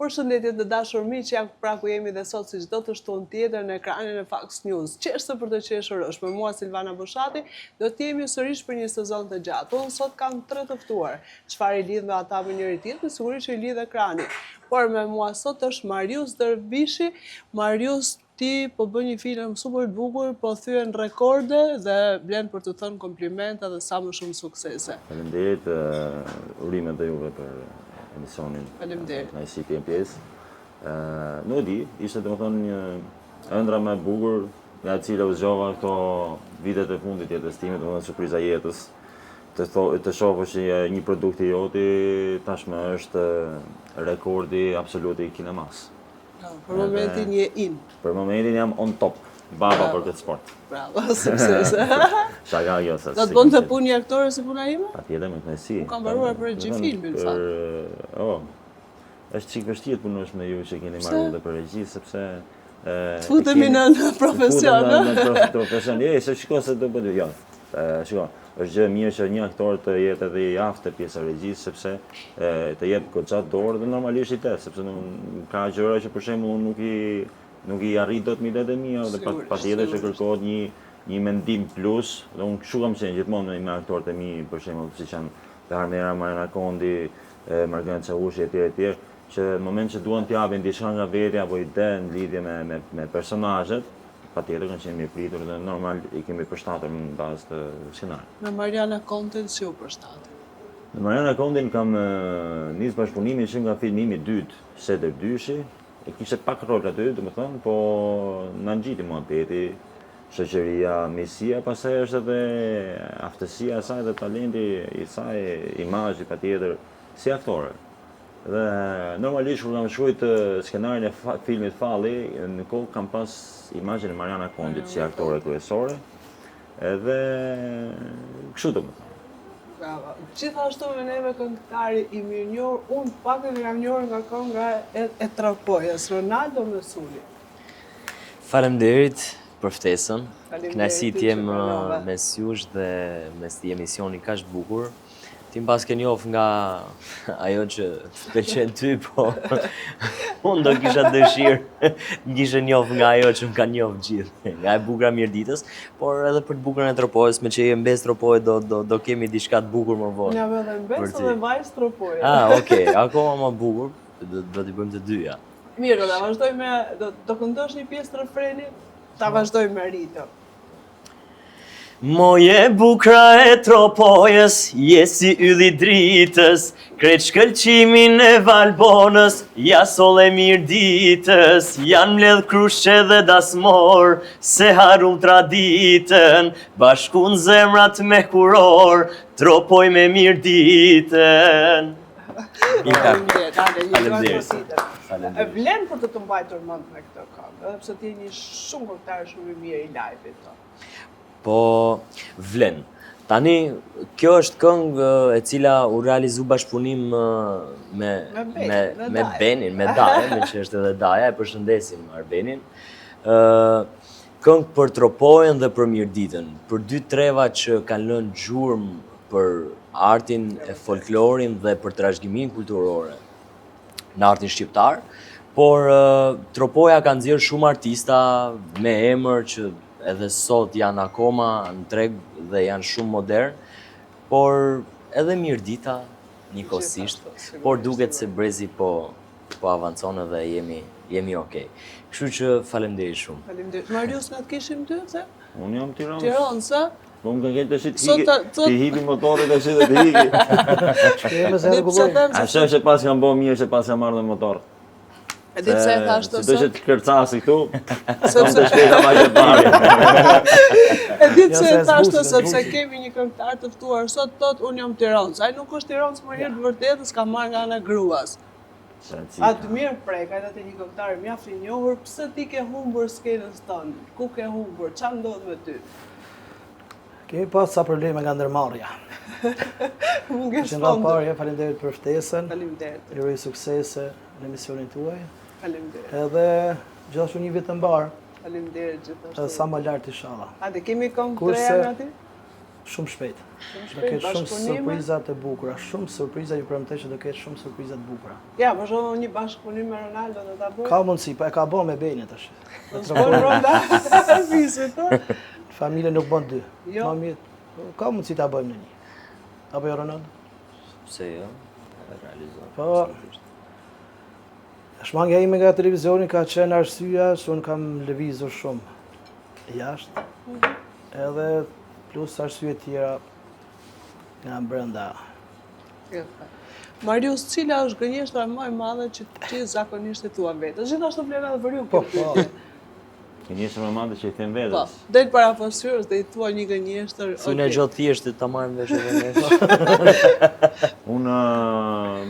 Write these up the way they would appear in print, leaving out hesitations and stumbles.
Përshëndetje të dashur miq, jam pra ku jemi dhe sot si çdo të shtunë tjetër në ekranin e Fox News. Qeshtë për të qeshur është me mua Silvana Boshati, do të jemi sërish për një sezon të gjatë. Unë sot kam 3 të ftuar. Çfarë i lidh me ata me njëri tjetrin, sigurisht që i lidh ekrani. Por me mua sot është Marius Dervishi. Marius, ti po bën një film super të bukur, po thyen rekorde dhe blen për të thënë komplimenta dhe sa më shumë suksese. Faleminderit, urimet dhe juve për emisionin. Faleminderit. Na si pjesë pjesë. Nuk e di, ishte domethënë një ëndra më e bukur nga e cila u zgjova këto vitet e fundit jetës time, domethënë surpriza jetës. Të shohësh që një produkt i joti tashmë është rekordi absolut i kinemas. Për momentin je in. Për momentin jam on top. Baba për këtë sport. Bravo, sukses. Shaka jo sa. Do të bënte punë një aktore si puna ime? Patjetër me kënaqësi. Unë kam mbaruar për regji filmin, në fakt. Është çik vështirë punosh me ju që keni marrë dhe për regji, sepse futemi në profesion. Në profesion, se shiko se do bëj. Jo. Shiko, është gjë e mirë që një aktor të jetë edhe i aftë pjesa regjisë, sepse të jep goxha dorë dhe normalisht i tet, sepse ka gjëra që për shembull nuk i arrit dot milet e mia dhe patjetër që kërkohet një mendim plus, dhe unë kështu kam qenë gjithmonë me aktorët e mi, për shembull siç janë Armera, Mariana Kondi, Margana Çavushi etj, që në moment që duan të japin diçka nga vetja apo ide në lidhje me personazhet, patjetër kanë qenë mirë pritur dhe normal i kemi përshtatur në bazë të skenarit. Me Mariana Kondin si u përshtatet? Me Mariana Kondin kam nis bashkëpunimin që nga filmimi i dytë, Seder Dyshi, e kishte pak rol aty, domethënë, po na ngjiti muhabeti, shoqëria, mirësia, pastaj është edhe aftësia e saj dhe talenti i saj, imazhi patjetër si aktore. Dhe normalisht kur kam shkruajt skenarin e filmit Falli, në kohë kam pas imazhin e Mariana Kondit si aktore kryesore, edhe kështu domethënë. Bravo. Gjithashtu me neve këngëtari i mirënjohur, unë pakën jam njohur nga kënga e Tropojës, Ronaldo Mesuli. Faleminderit për ftesën. Faleminderit Kënaqësi të jem që pranove. mes jush dhe mes këtij emisioni kaq të bukur. Ti mbas ke njoh nga ajo që të pëlqen ty, po unë do kisha dëshirë të kisha njoh nga ajo që më kanë njoh gjithë, nga e bukura Mirditës, por edhe për të bukurën e Tropojës, me që je mbes Tropojë do kemi diçka të bukur më vonë. Jam edhe mbes dhe vajzë Tropojë. Okej, akoma më bukur, do t'i bëjmë të dyja. Mirë, do ta vazhdoj me do këndosh një pjesë të refrenit, ta vazhdoj me Rito. Moje bukra e Tropojës, je si ylli dritës, krejt shkëlqimin e Valbonës, ja sole mirë ditës, janë mbledh krushe dhe dasmor, se harum traditën, bashkun zemrat me kuror, Tropoj me mirë ditën. Faleminderit. E vlen për të mbajtur mend me këtë këngë, edhe pse ti je një shumë këngëtar shumë i mirë i live-it. Po, vlen. Tani, kjo është këngë e cila u realizu bashkëpunim me Benin, me Daja, me që është edhe Daja, e përshëndesim Arbenin. Këngë për Tropojën dhe për Mirditën, për dy treva që kanë lënë gjurmë për artin e folklorin dhe për trashëgiminë kulturore në artin shqiptar, por Tropoja ka nxjerrë shumë artista me emër që edhe sot janë akoma në treg dhe janë shumë modern, por edhe Mirdita njëkohësisht, por duket se brezi po avancon dhe jemi okay. Kështu që faleminderit shumë. Faleminderit. Marius, na të kishim ty, se? Unë jam Tiranë. Tiranë, sa? Po më kanë të hipi motorit tash dhe të hiki. Ashtu që pas kam bërë mirë që pas kam marrë motor. E di pse e thash të sot? Si do që të kërcasi këtu, sepse të shpejta ma që parë. E di pse e thash të sepse kemi një këngëtar të ftuar sot, thot unë jam Tiranës. Ai nuk është Tiranës më herë të vërtetës, ka marrë nga ana gruas. Atë mirë prek, ai atë një këngëtar mjaft i njohur, pse ti ke humbur skenës tënde? Ku ke humbur? Çfarë ndodh me ty? Kemi pas sa probleme nga ndërmarrja. Mungesë Që nga parë, faleminderit për ftesën. Faleminderit. Ju uroj suksese në emisionin tuaj. Faleminderit. Edhe gjithashtu një vit të mbar. Faleminderit gjithashtu. Sa më lart inshallah. Hajde, kemi këngë 3 aty? Shumë shpejt. Do shpejt, ketë shumë bashkëpunime? surpriza të bukura, shumë surpriza, ju premtoj që do ketë shumë surpriza të bukura. Ja, për shembull një bashkëpunim me Ronaldo do ta bëj. Ka mundësi, po e ka bën me Bejnë tash. Do të bëj Ronaldo visit, ë? Familja nuk bën dy. Jo. Ma mirë, ka mundësi ta bëjmë në një. Apo jo Ronaldo? Pse jo? E realizon. Po, shmangja ime nga televizioni ka qenë arsyeja që unë kam lëvizur shumë jashtë, edhe plus arsye tjera nga brenda. Marius, cila është gënjeshtra më e madhe që ti zakonisht e thua vetes? Gjithashtu vlen edhe për ju Po, kjo po. pyetje. Gënjeshtër më madhe që i them Po, vetes. del para poshtyrës dhe i thua një gënjeshtër. Thunë okay. gjatë thjeshtë ta marrim vesh edhe ne. Unë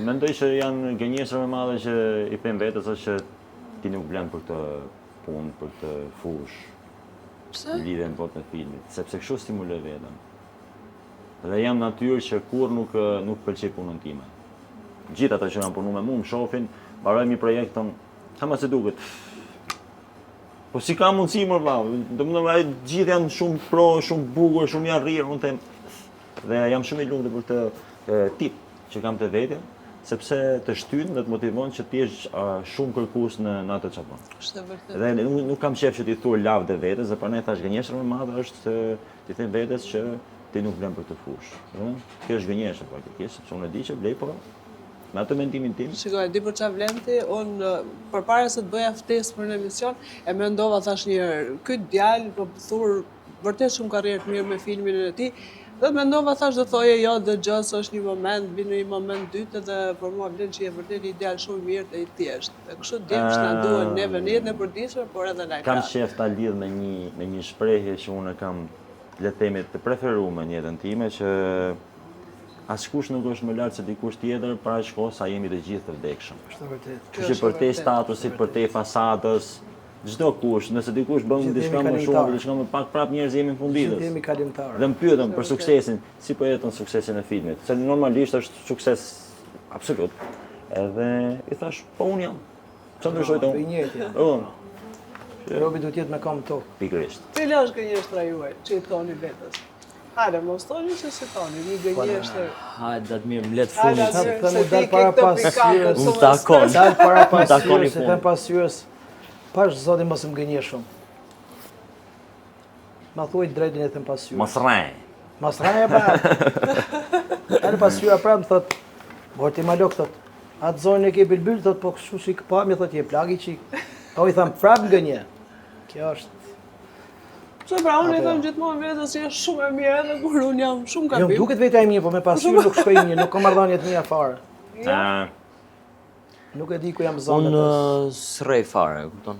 mendoj që janë gënjeshtrat më madhe që i them vetes është që ti nuk vlen për këtë punë, për këtë fushë. Pse? Lidhen bot me filmit, sepse kështu stimuloj veten. Dhe jam natyrë që kur nuk pëlqej punën time. Gjithë ata që kanë punuar me mua më shohin, mbarojmë një projekt ton, çama se duket. Po si ka mundësi më vëlla, domethënë gjithë janë shumë pro, shumë bukur, shumë janë rrirë, unë them. Dhe jam shumë i lumtur për këtë tip që kam të vetja, sepse të shtyn dhe të motivon që ti jesh shumë kërkues në atë çfarë bën. Është vërtet. Dhe nuk kam qef që ti thua lavde vetes, dhe prandaj thash gënjeshtra më e madhe është që ti them vetes që ti nuk vlen për të fushë. Kjo është gënjeshtër praktikisht, sepse unë e di që vlej, po me atë mendimin tim. Shikoj, di për çfarë vlen ti, unë përpara se të bëja ftesë për në emision, e mendova thash një herë, ky djalë po thur vërtet shumë karrierë të mirë me filmin e tij. Dhe mendova thash do thoje jo, dëgjoj se është një moment, vjen një moment dytë dhe për mua vlen që je vërtet një djalë shumë i mirë dhe i thjeshtë. Dhe kështu dim që na duhen neve në jetën e përditshme, por edhe na Kam qef ta lidh me një shprehje që unë kam le të themi të preferuar në jetën time, që askush nuk është më lart se dikush tjetër, para shko sa jemi të gjithë të vdekshëm. Është vërtet. Kështu që për te statusit, për te fasadës, çdo kush, nëse dikush bën diçka më shumë, diçka më pak, prap njerëz jemi në funditës. Jemi kalimtarë. Dhe më pyetën për suksesin, si po jeton suksesin e filmit, se normalisht është sukses absolut. Edhe i thash, po unë jam. Çfarë ndryshoj Për unë? njëjtë janë. Unë, Robi duhet jetë me kam tokë. pikërisht. Cila është gënjeshtra juaj që i thoni vetes? Hajde, mos thoni që si thoni, një gënjeshtër. Hajde, datë mirë, mblet Hajde, fundit. atë, Thënë se dal ti ke para këto pasyrës. pikante, Unë shumë takon. stres. Dal para takoni pasyrës, se punë. them pasyrës, pash zoti mos më gënjesh shumë. Ma thuaj drejtin e them pasyrës. Mos rrej. Mas raja pra. Edhe pasyra pra më thot, "Bor ti malok thot. Atë zonën e ke bilbyl thot, po kështu si pa mi thot je plagi çik." Po i tham prap gënje. Kjo është. Pse pra unë i them gjithmonë vetes që është shumë e mirë edhe kur unë jam shumë Jo, gabim. më duket vetë e mirë, po me pasyrë nuk shkoj mirë, nuk kam marrëdhënie të mia fare. Nuk e di ku jam zonë. Unë s'rrej fare, kupton?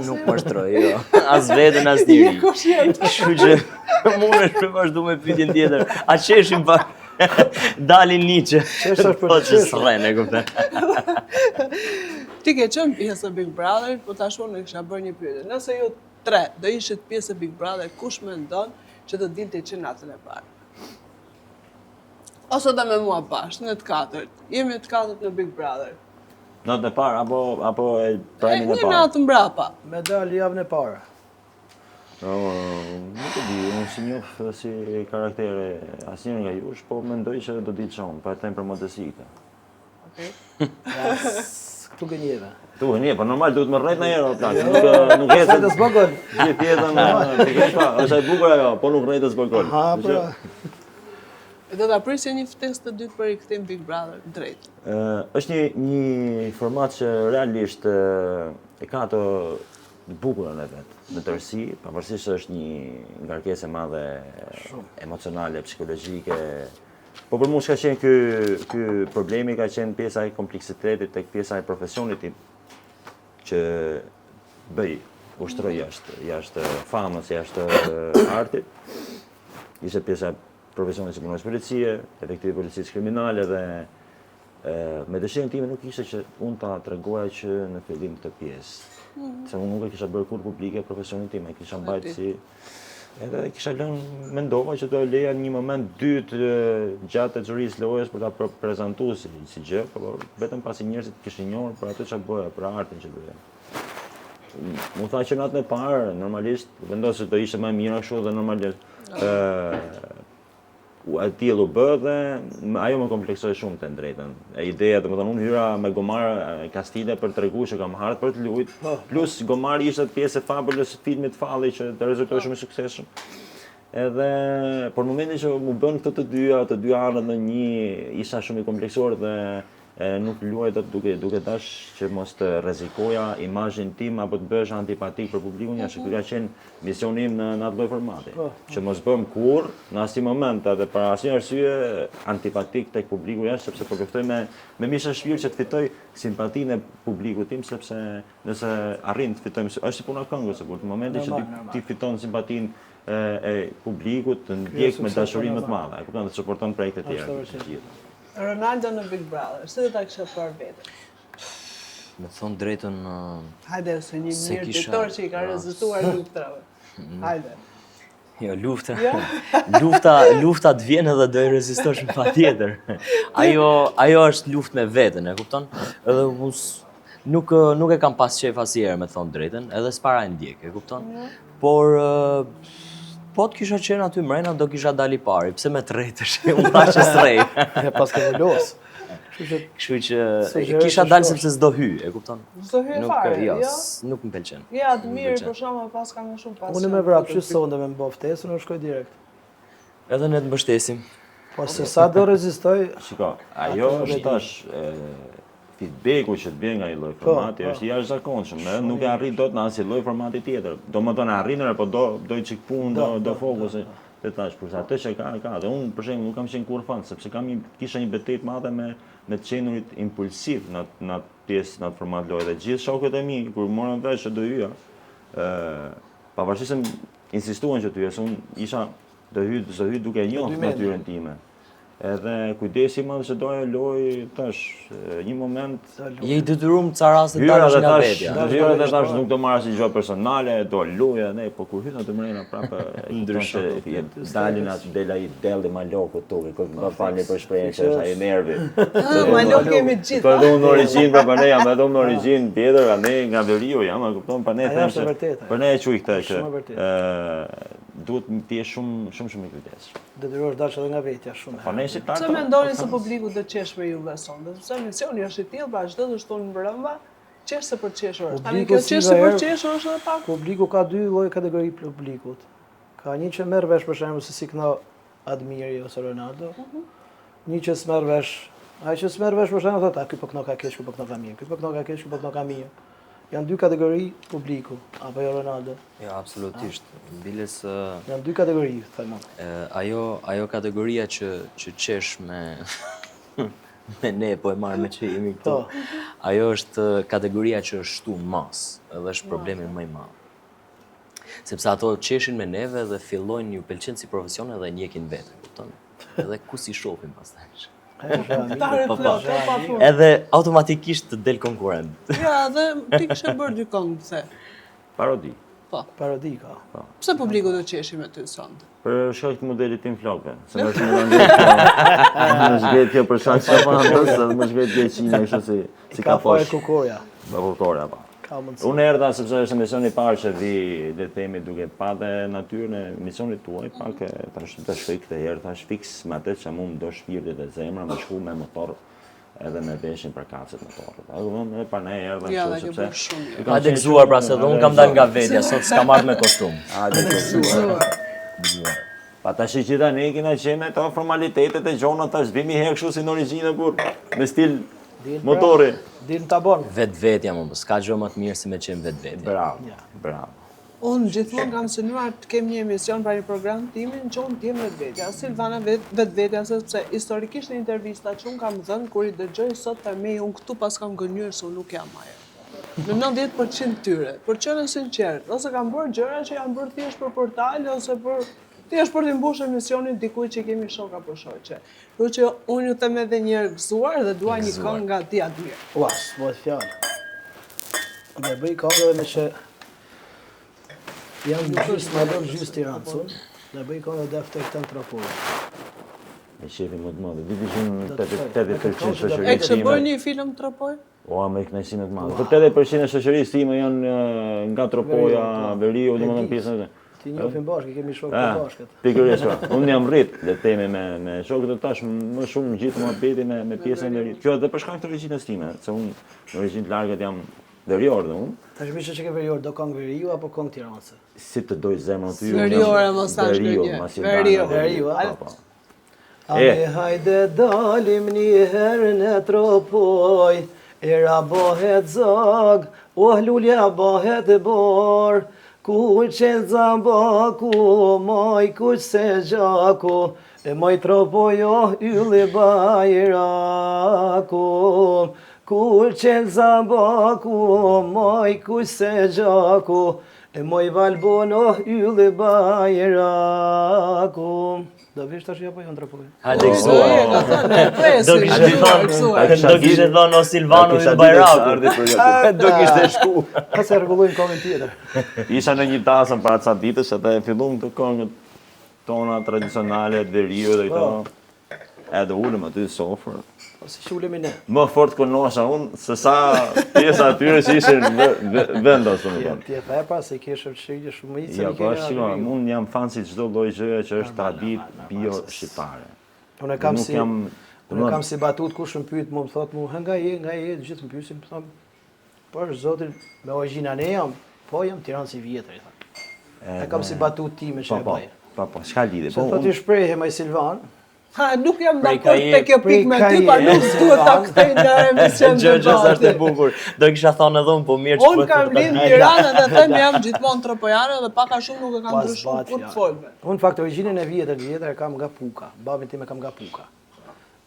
Nuk më shtroj, jo. As veten, as njëri. Kush jetë? Kështu që mundesh me vazhdu me pyetjen tjetër. A qeshim pa dalin Nietzsche. Qesh është për Po që qesh. s'rren, e kupton? Ti ke qenë pjesë e Big Brother, po tash unë kisha bërë një pyetje. Nëse ju tre do ishit pjesë e Big Brother, kush mendon që do dilte që natën e parë? Ose dhe me mua bashkë, në të katërt. Jemi të katërt në Big Brother. Natën e parë apo e prajmin e Një parë? natë mbrapa. Medalë javën e parë. Nuk e di, unë si njoh si karaktere asnjëri nga jush, po mendoj që do ditë shumë, pa e them për modësite. Okej. Këtu gënjeve. Tu, një, po normal duhet më rrejt në herë, plak. Nuk Sa jetë të zbogën. gjithë jetën, pikërisht pa, është e bukur ajo, po nuk rrejt të zbogol. Ha, po. Do ta prisje një ftesë të dytë për i kthim Big Brother drejt. Është një format që realisht e ka ato bukurën e vet, në tërësi, pavarësisht se është një ngarkesë e madhe emocionale, psikologjike. Po për mua s'ka qenë ky problemi, ka qenë pjesa e kompleksitetit tek pjesa e profesionit tim, që bëj, ushtroj jashtë famës, jashtë artit. Ishte pjesa e profesionit që punoj në policie, efektivi policisë kriminale dhe me dëshirën time nuk ishte që unë ta tregoja që në fillim këtë pjesë. Se unë nuk e kisha bërë kur publike profesionin tim, e kisha mbajtë si... Edhe kisha lënë, mendova që do e leja një moment dytë gjatë e xhurisë lojës për ta prezantuar si gjë, por vetëm pasi njerëzit kishin njohur për atë çfarë bëja, për artin që bëja. Mu tha që natën e parë, normalisht, vendosa se do ishte më mirë kështu dhe normalisht e tillë u bë dhe ajo më kompleksoi shumë të drejtën. E ideja, domethënë unë hyra me Gomar Kastile për treguar që kam hartë për të luajt, plus Gomari ishte pjesë e fabulës së filmit Falli që të rezultoi shumë i suksesshëm. Edhe por momentin që mu bën këto të dy anët në një, isha shumë i kompleksuar dhe nuk luaj dot duke dash që mos të rrezikoja imazhin tim apo të bëhesh antipatik për publikun, jashtë ky ka qenë misioni im në atë lloj formati. Që mos bëm kurr në asnjë moment edhe për asnjë arsye antipatik tek publiku jashtë, sepse po luftoj me misha shpirt që të fitoj simpatinë e publikut tim, sepse nëse arrin të fitojmë, është si puna këngës, kur në momentin që ti fiton simpatinë e publikut, të ndjek me dashuri më të madhe, e kupton, të suporton projekte të tjera të gjitha. Ronaldo në Big Brother, si do ta kishe për veten? Me thonë drejtën, Hajde, se një se mirë kisha- diktor që i ka rezistuar luftrave. Hajde. jo, lufta, Jo? lufta të vjen edhe do i rezistosh pa tjetër. Ajo është luftë me veten, e kupton? Edhe nuk e kam pas qef asnjëherë me thonë drejtën, edhe s'para e ndjek, e kupton? Por po të kisha qenë aty mrena, do kisha dali pari, pse me të rejtësh, unë thash që s'rej. E pas ke volos. Kështu që Sugjeroj kisha se dalë shkosh. sepse s'do hy, e kupton? S'do hyj fare, jo? Nuk më pëlqen. Ja, të mirë, për shkakun pas ka më shumë pasion. Unë me vrap që sonde me më ftesën, unë shkoj direkt. Edhe ne të mbështesim. Po se sa do rezistoj, Shiko, ajo është tash feedbacku që të vjen nga një lloj formati është i jashtëzakonshëm, edhe nuk e arrit dot në asnjë lloj formati tjetër. Domethënë arrinër, po do i çik punë, do fokus të tash, por atë që ka. Dhe unë për shembull nuk kam qenë kurrë fan, sepse kisha një betejë të madhe me të qenurit impulsiv në atë pjesë, në atë format lojë. Dhe gjithë shokët e mi kur morën vesh që do hyja, pavarësisht se insistuan që të hyja, unë isha do hy duke njohur natyrën time. Edhe kujdesi madh që doja loj tash një moment Je i detyruar në ca raste të hyra dalësh dhe nga tash, vetja. hyra dhe tash nuk do marrësh një gjë personale, do luaj ne, po kur hyn atë mrena prapë ndryshon dalin atë deli Malokut tokë, kur më falni për shprehjen që është ai nervi. Malok kemi të gjithë. Po edhe unë në origjinë, pra ne jam edhe unë në origjinë tjetër, ne nga Veriu jam, e kupton, pa ne Ajo them është e se vërtetë. për ne e quaj këtë Shumë e që duhet të jesh shumë i kujdesshëm. detyrohesh dash edhe nga vetja shumë. Po ne si Pse mendoni se publiku do të qesh me Juve sonte? Sepse misioni është i tillë, pra çdo të shtonë mbrëmba, qeshse për qeshur është. Tani Publiku kjo si qeshse për herë- qeshur është edhe pak. Publiku ka dy lloj kategori publikut. Ka një që merr vesh për shembull se si këna Admiri ose Ronaldo. Një që s'merr vesh, ai që s'merr vesh për shembull thotë, "A ky po këno ka keq, ky po këno ka mirë, ky po këno ka keq, ky po këno ka mirë." Janë dy kategori publiku, apo jo Ronaldo? Jo, absolutisht. Biles Janë dy kategori, them unë. ajo kategoria që qesh me me ne po e marr me që jemi këtu. Po. Ajo është kategoria që është shtu në mas, edhe është problemi më i madh. Sepse ato qeshin me neve dhe fillojnë ju pëlqen si profesion edhe njekin vetë, kupton? Edhe ku si shohim pastaj. Tare Po, plot, pa fund. Edhe automatikisht të del konkurrent. Ja, dhe ti kishe bërë dy këngë pse? Parodi. Po. Parodi ka. Pse publiku do qeshi me ty sonte? Për shkak të modelit tim flokëve. Se më shumë më zgjet kjo për shkak të pandës, më zgjet gjëqinë kështu si ka po e fosh. kukoja. Bavokora pa. Ka mundësi. Unë erdha sepse është misioni i parë që vi, le të themi, duke patë natyrën e misionit tuaj, pak tash shkoj këtë herë, tash fiks me atë që mua më do shpirti dhe zemra, më shku me motor edhe me veshin për kacet motorët. Unë pa ne erdha Ja, kështu dhe ke sepse bërë shumë. Ka të gëzuar pra se dhe unë kam dalë nga vetja, sot s'kam marrë me kostum. Hajde gëzuar. Pa tash që ta ne kena qenë ato formalitetet e gjona tash vimi herë kështu si në origjinë kur me stil motori. Din ta bon. Vetvetja më, s'ka gjë më të mirë si me qenë vetvetja. Bravo. Bravo. Unë gjithmonë kam synuar të kem një emision pra një program timin që unë t'jem vetvetja. Silvana vetvetja, sepse historikisht në intervista që unë kam dhënë, kur i dëgjoj sot për me, unë këtu pas kam gënjur se unë nuk jam ajo. Në 90% tyre, për qenë sinqert, ose kam bërë gjëra që janë bërë thjesht për portale, ose për thjesht për të mbushur emisionin dikujt që kemi shok apo shoqe. Kështu që unë ju them edhe një herë gëzuar dhe dua një këngë nga ti Admir. Uas, bëhet fjalë. Dhe bëj këngë me që janë gjysë Malon, gjysë Tirancun, dhe bëj këngë dhe të këtë në Tropojë. Me shefi më të madhe. Di që 80% E shoqërisë kështë time. bërë një film Tropoj? O, me kënaqësinë të madhe. Për 80% e shoqërisë time janë nga Tropoja, Veriu, domethënë pjesën. Ti njohim bashkë, kemi shokë të bashkët. Pikërisht, unë jam rrit, le të themi me shokët e tash më shumë gjithë muhabeti me pjesën e ri. Kjo edhe për shkak të origjinës time, se unë në origjinë të largët jam verior dhe unë. Tash më që ke verior, do këngë veriu apo këngë tiranëse? Si të doj zemrën ty. Veriore mos tash në një. Veriu, Ame hajde dalim një herë në tropoj, era bëhet zog, lulja bëhet bor, ku qenë zambaku, maj ku se gjaku, e maj tropojo ylli bajraku. Ku qenë zambaku, maj ku se gjaku, e maj valbono ylli bajraku. Do vish tash apo jo ndërpoj? Hajde kësuaj. Do kishte thënë o Silvano i Bajraku. Do kishte shku. Ka se rregullojmë këngën tjetër. Isha në një tasën para ca ditësh edhe fillum të këngët tona tradicionale të veriut dhe këto. Edhe ulëm aty në sofër. Si që ulemi ne. Më fort konosha unë se sa pjesa atyre që ishin vendos, domethënë. Ti e the pa se ke shërshëgjë shumë i Ja, po shikoj, unë jam fan si çdo lloj gjëje që është tradit bio shqiptare. Unë kam si batut kush më pyet, më thot mua nga je, gjithë më pyesin, më thon, po zotin me origjinë ne jam, po jam Tiranë si vjetër, i thon. E kam si batut time që e bëj. Po, s'ka lidhje. Po thotë shprehje maj Silvan. Ha, nuk jam dakord te kjo pikë me ty, pa nuk duhet ta kthej në emision. Gjëgjas është e bukur. Do kisha thënë edhe unë, po mirë që unë kam lind në Tiranë dhe them jam gjithmonë tropojane dhe pak a shumë nuk e kam ndryshuar kur të folme. Unë fakt origjinën e vjetër e kam nga Puka. Babin tim e kam nga Puka.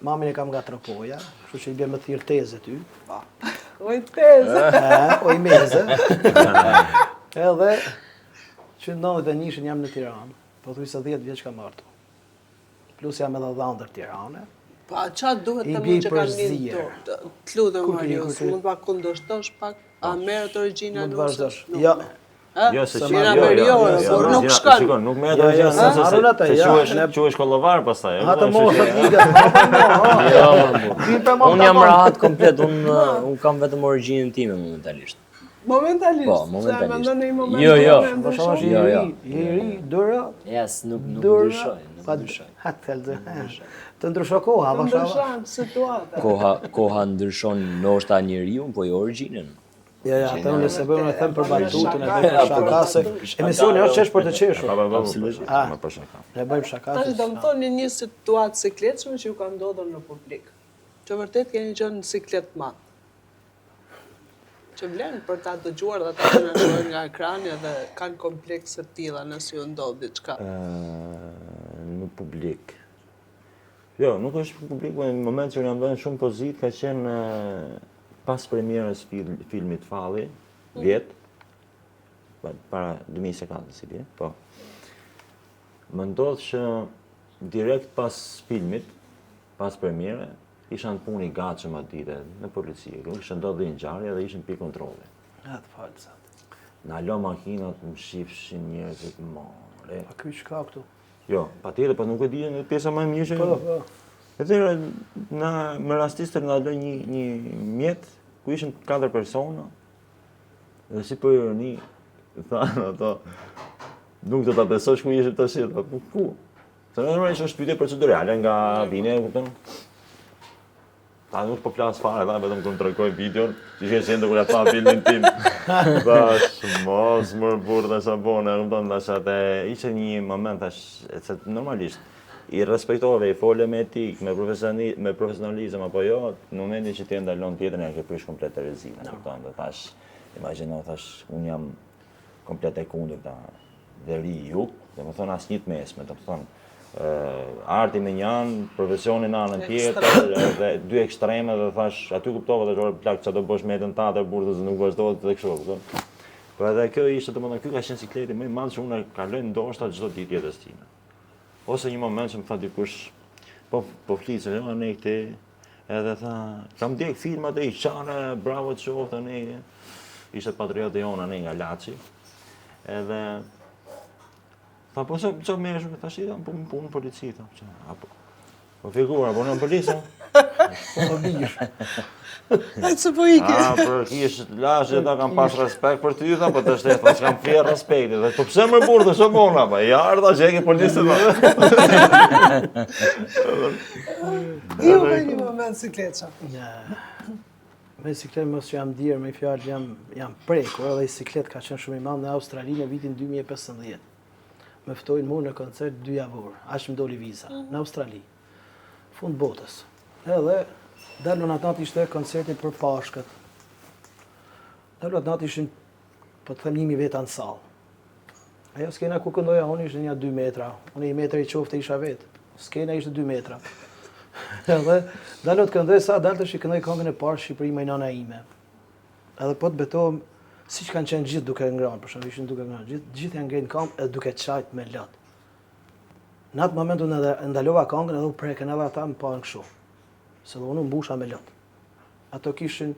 Mamin e kam nga Tropoja, kështu që i bie më thirr tezë ty. Oj tezë. Oj meze. Edhe që 91 jam në Tiranë. Po thuaj se 10 vjeç kam ardhur. Plus jam edhe dhëndër Tirane. Pa, qa duhet të më që kanë një të lutem Marius, mund pa kundërshtosh pak, a merret origjina nusës? Jo. Jo, se jena veriore, por nuk shkon. Shikon, nuk merret origjina nusës. Se quhesh kollovar pastaj. Ata moshat ligat. Unë jam rahat komplet, unë kam vetëm origjinën time momentalisht. Momentalisht? Po, momentalisht. Se e mendon në një moment Jo. Po shoh i ri, dora. Yes, nuk ndryshoj. Të ndrysho koha, të ndryshon situata. Koha ndryshon ndoshta njeriu, po jo origjinën. Ja, ata unë se bëjmë them për batutën, e bëjmë për shaka se emisioni është çesh për të qeshur. Absolutisht. Me për shaka. Ne bëjmë shaka. Tash do më thoni një situatë sikletshme që ju ka ndodhur në publik. Që vërtet keni qenë në siklet madh. Që vlen për ta dëgjuar dhe ta shohin nga ekrani dhe kanë komplekse të tilla nëse ju ndodh diçka. Në publik. Jo, nuk është publik, në moment që jam vënë shumë pozitë, ka qenë pas premierës filmit Falli, vjet, para 2024, si vjet, po. Më ndodh që direkt pas filmit, pas premiere, isha në punë i gatshëm atë ditë në polici. Nuk kishte ndodhur një ngjarje dhe ishin pikë kontrolli. Ja, të falsat. Na lo makinat, më shifshin njerëzit more. Pa ky çka këtu? Jo, patjetër, po nuk e di në pjesa më e mirë që. Po. Atëherë na më rastistë na lë një mjet ku ishin 4 persona. Dhe si për ironi, thanë ato, nuk do ta besosh ku ishin tash, po ku? Se normalisht është pyetje procedurale nga vine, kupton? Ta nuk po flas fare, vetëm të më tregoj videon, që ishe qenë kur e pa filmin tim. Tash, mos më burr tash abone, kupton, tash atë ishte një moment tash, se normalisht i respektove, i fole me etik, me profesionalizëm apo jo, në momentin që ti ndalon tjetrën e ke prish komplet rrezimin, kupton, dhe tash imagjino tash un jam komplet e kundërta, deri ju, domethënë asnjë të mesme, domethënë arti me një anë, profesioni në anën tjetër, dhe dy ekstreme dhe thash, aty kuptova dhe orë plak çfarë do bësh me jetën tënde burrë se nuk vazhdohet edhe kështu, kupton. Po edhe kjo ishte domethënë ky ka qenë sikleti më i madh që unë kaloj ndoshta çdo ditë jetës time. Ose një moment që më tha dikush, po flisë, ne këti, edhe tha, kam djeg filmat e i qane, bravo të qoftë, ne, ishte patriotë e jona, ne nga Laçi, edhe, tha, po që me shumë, thash i, punë polici, tha, apo, Po figura, po në përdisa. Po bish. Hajtë se po ike. Për kish lashe, ta kam pas respekt për ty, tha, po të shtetë, s'kam fjerë respekti. Dhe, po pse më burë të shëmona, pa, ja ardha që e ke polisë të Ju me një moment sikleqa. Me siklet mos që jam dirë, me fjallë jam prekur, edhe i siklet ka qenë shumë i madh në Australi në vitin 2015. Me ftojnë mu në koncert 2 javor, ashtë më doli viza, në Australi, fund botës. Edhe, dalën atë natë ishte koncerti për Pashkët. Dalën atë natë ishin, po të them 1000 veta në salë. Ajo skena ku këndoja, unë ishte një 2 metra, unë 1 metër i qofte isha vetë. Skena ishte 2 metra. Edhe dalë të këndoj sa dalë të shikëndoj këngën e parë Shqipëri me nana ime. Edhe po të betohem, si që kanë qenë gjithë duke ngrënë, për shumë ishin duke ngrënë, gjithë janë ngrënë këngë edhe duke qajtë me lot. Në atë momentu në ndalova këngën edhe u preken edhe ata më panë kështu. Se dhe unë mbusha me lot. Ato ishin